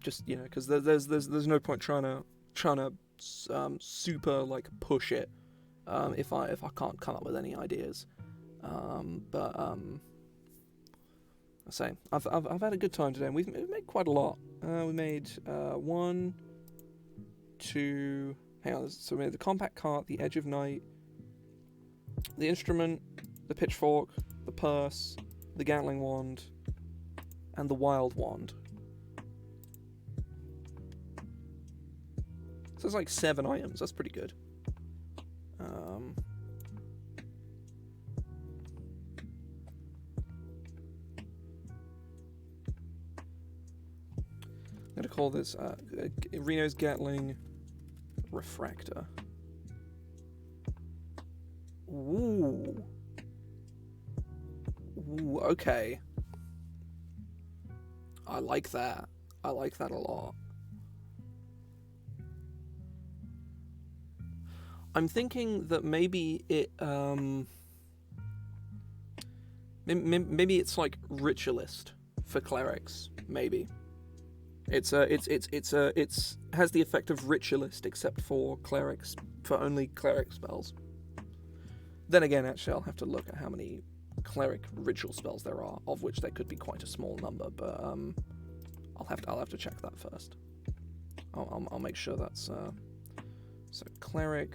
Just because there's no point trying to super like push it if I can't come up with any ideas. I say I've had a good time today. And we've made quite a lot. We made 1, 2. Hang on. So we made the compact cart, the Edge of Night, the instrument, the pitchfork, the purse, the Gatling wand, and the wild wand. So it's like 7 items. That's pretty good. I'm going to call this Reno's Gatling Refractor. Ooh. Ooh, okay. I like that. I like that a lot. I'm thinking that maybe it maybe it's like ritualist for clerics. Maybe it's has the effect of ritualist except for clerics, for only cleric spells. Then again, actually, I'll have to look at how many cleric ritual spells there are, of which there could be quite a small number. But I'll have to check that first. I'll make sure that's so cleric.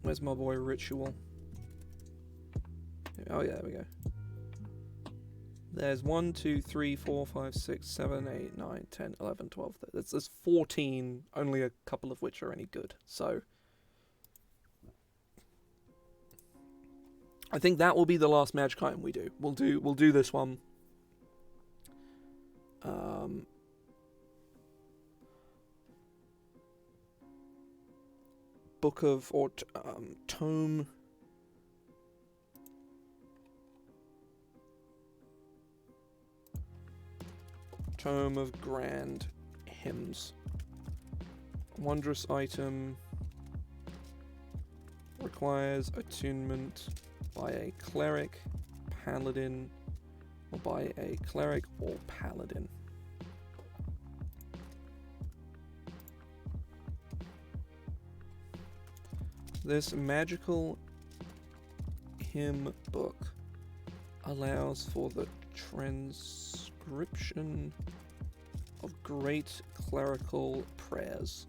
Where's my boy ritual? Oh yeah, there we go. There's 1, 2, 3, 4, 5, 6, 7, 8, 9, 10, 11, 12. There's 14, only a couple of which are any good. So I think that will be the last magic item we do. We'll do this one. Book of or tome. Tome of Grand Hymns. Wondrous item. Requires attunement by a cleric, paladin, or by a cleric or paladin. This magical hymn book allows for the transcription of great clerical prayers.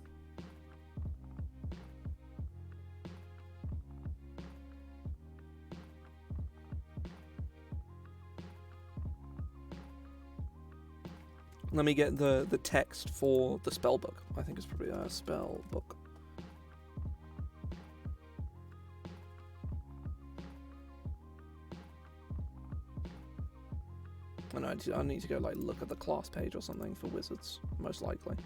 Let me get the text for the spell book. I think it's probably a spell book. And I need to go like look at the class page or something for wizards, most likely.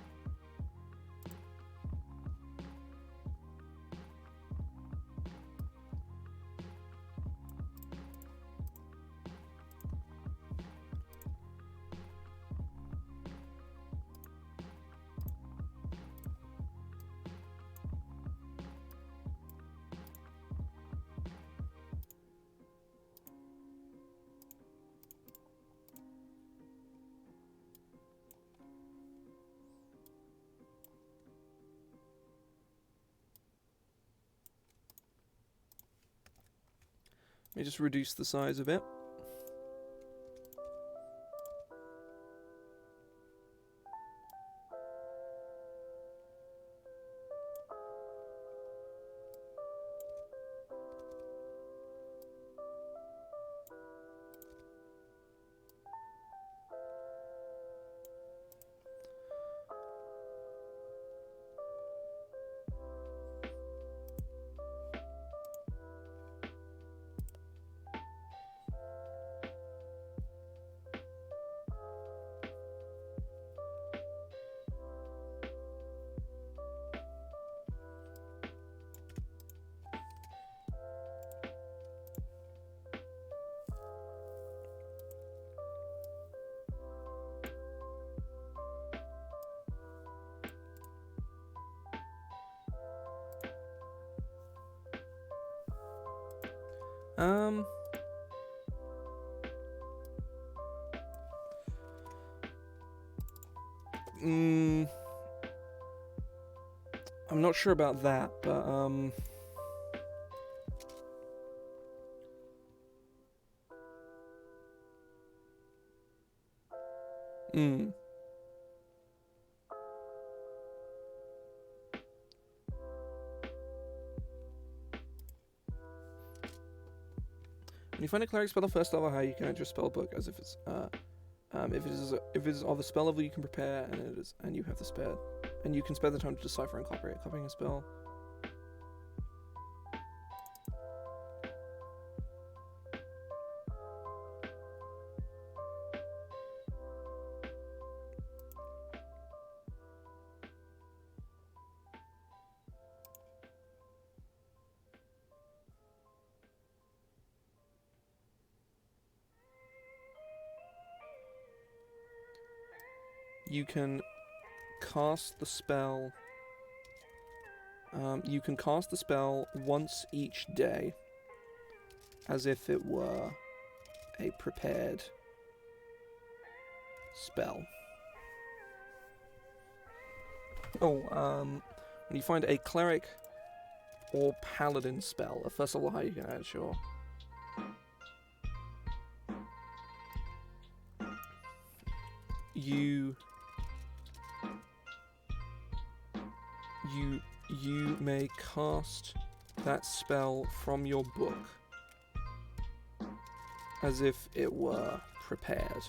Let me just reduce the size a bit. I'm not sure about that, but When you find a cleric spell on first level high, you can enter a spell book as if it's if it is of a spell level you can prepare and you have the spare, and you can spend the time to decipher and copy it. Copying a spell. You can cast the spell. You can cast the spell once each day, as if it were a prepared spell. When you find a cleric or paladin spell, a first level high, you can add, sure. You may cast that spell from your book as if it were prepared.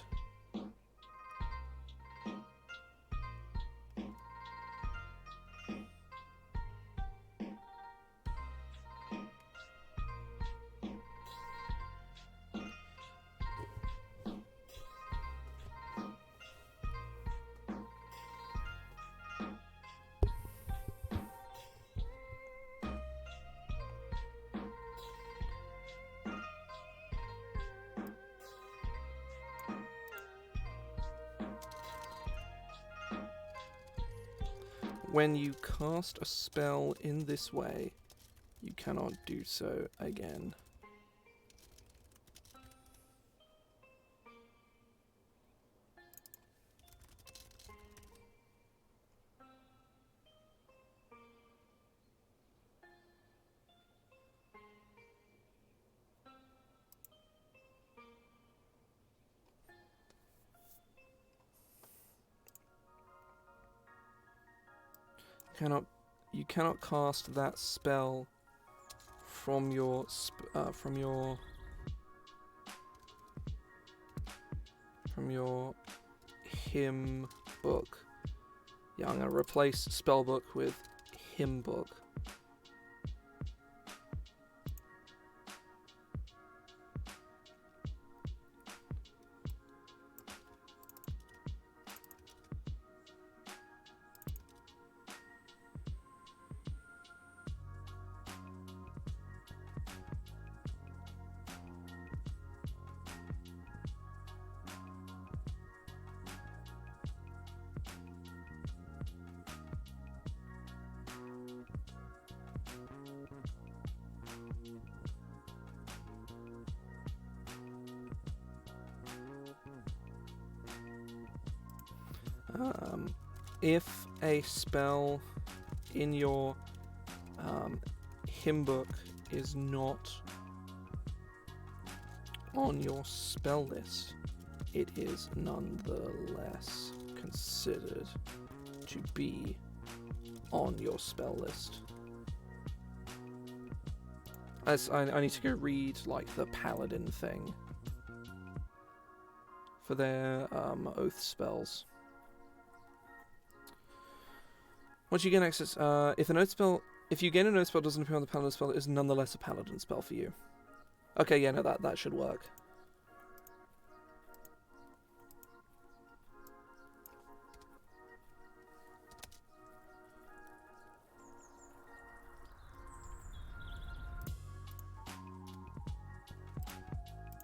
When you cast a spell in this way, you cannot do so again. You cannot cast that spell from your hymn book. Yeah, I'm gonna replace spellbook with hymn book. If a spell in your hymn book is not on your spell list, it is nonetheless considered to be on your spell list. I need to go read like the paladin thing for their oath spells. Once you gain access, if you gain an oath spell doesn't appear on the paladin spell, it is nonetheless a paladin spell for you. Okay, yeah, no, that should work.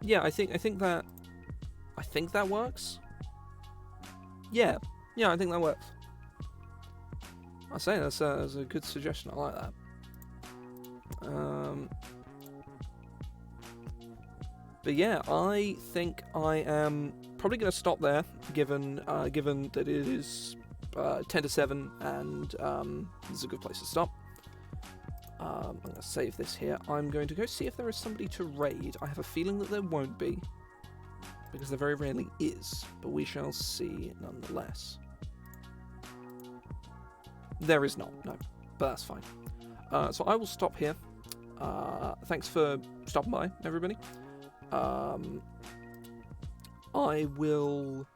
Yeah, I think that works. Yeah, I think that works. I say that's a good suggestion. I like that. But yeah, I think I am probably going to stop there, given that it is 10 to 7, and this is a good place to stop. I'm going to save this here. I'm going to go see if there is somebody to raid. I have a feeling that there won't be, because there very rarely is, but we shall see nonetheless. There is not, no, but that's fine. So I will stop here. Thanks for stopping by, everybody. I will...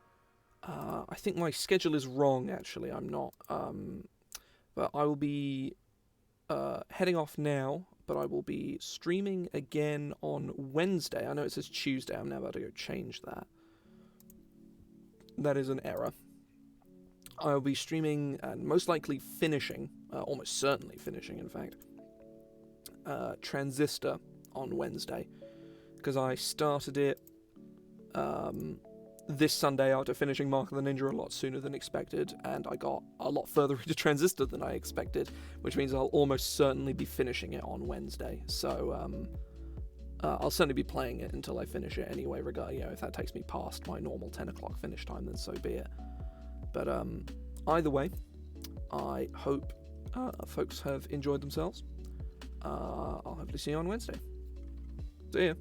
I think my schedule is wrong, actually. I'm not. But I will be heading off now, but I will be streaming again on Wednesday. I know it says Tuesday. I'm now about to go change that. That is an error. I will be streaming and most likely finishing, almost certainly finishing, in fact, Transistor on Wednesday, because I started it this Sunday after finishing Mark of the Ninja a lot sooner than expected, and I got a lot further into Transistor than I expected, which means I'll almost certainly be finishing it on Wednesday. So I'll certainly be playing it until I finish it anyway. If that takes me past my normal 10 o'clock finish time, then so be it. But either way, I hope folks have enjoyed themselves. I'll hopefully see you on Wednesday. See ya.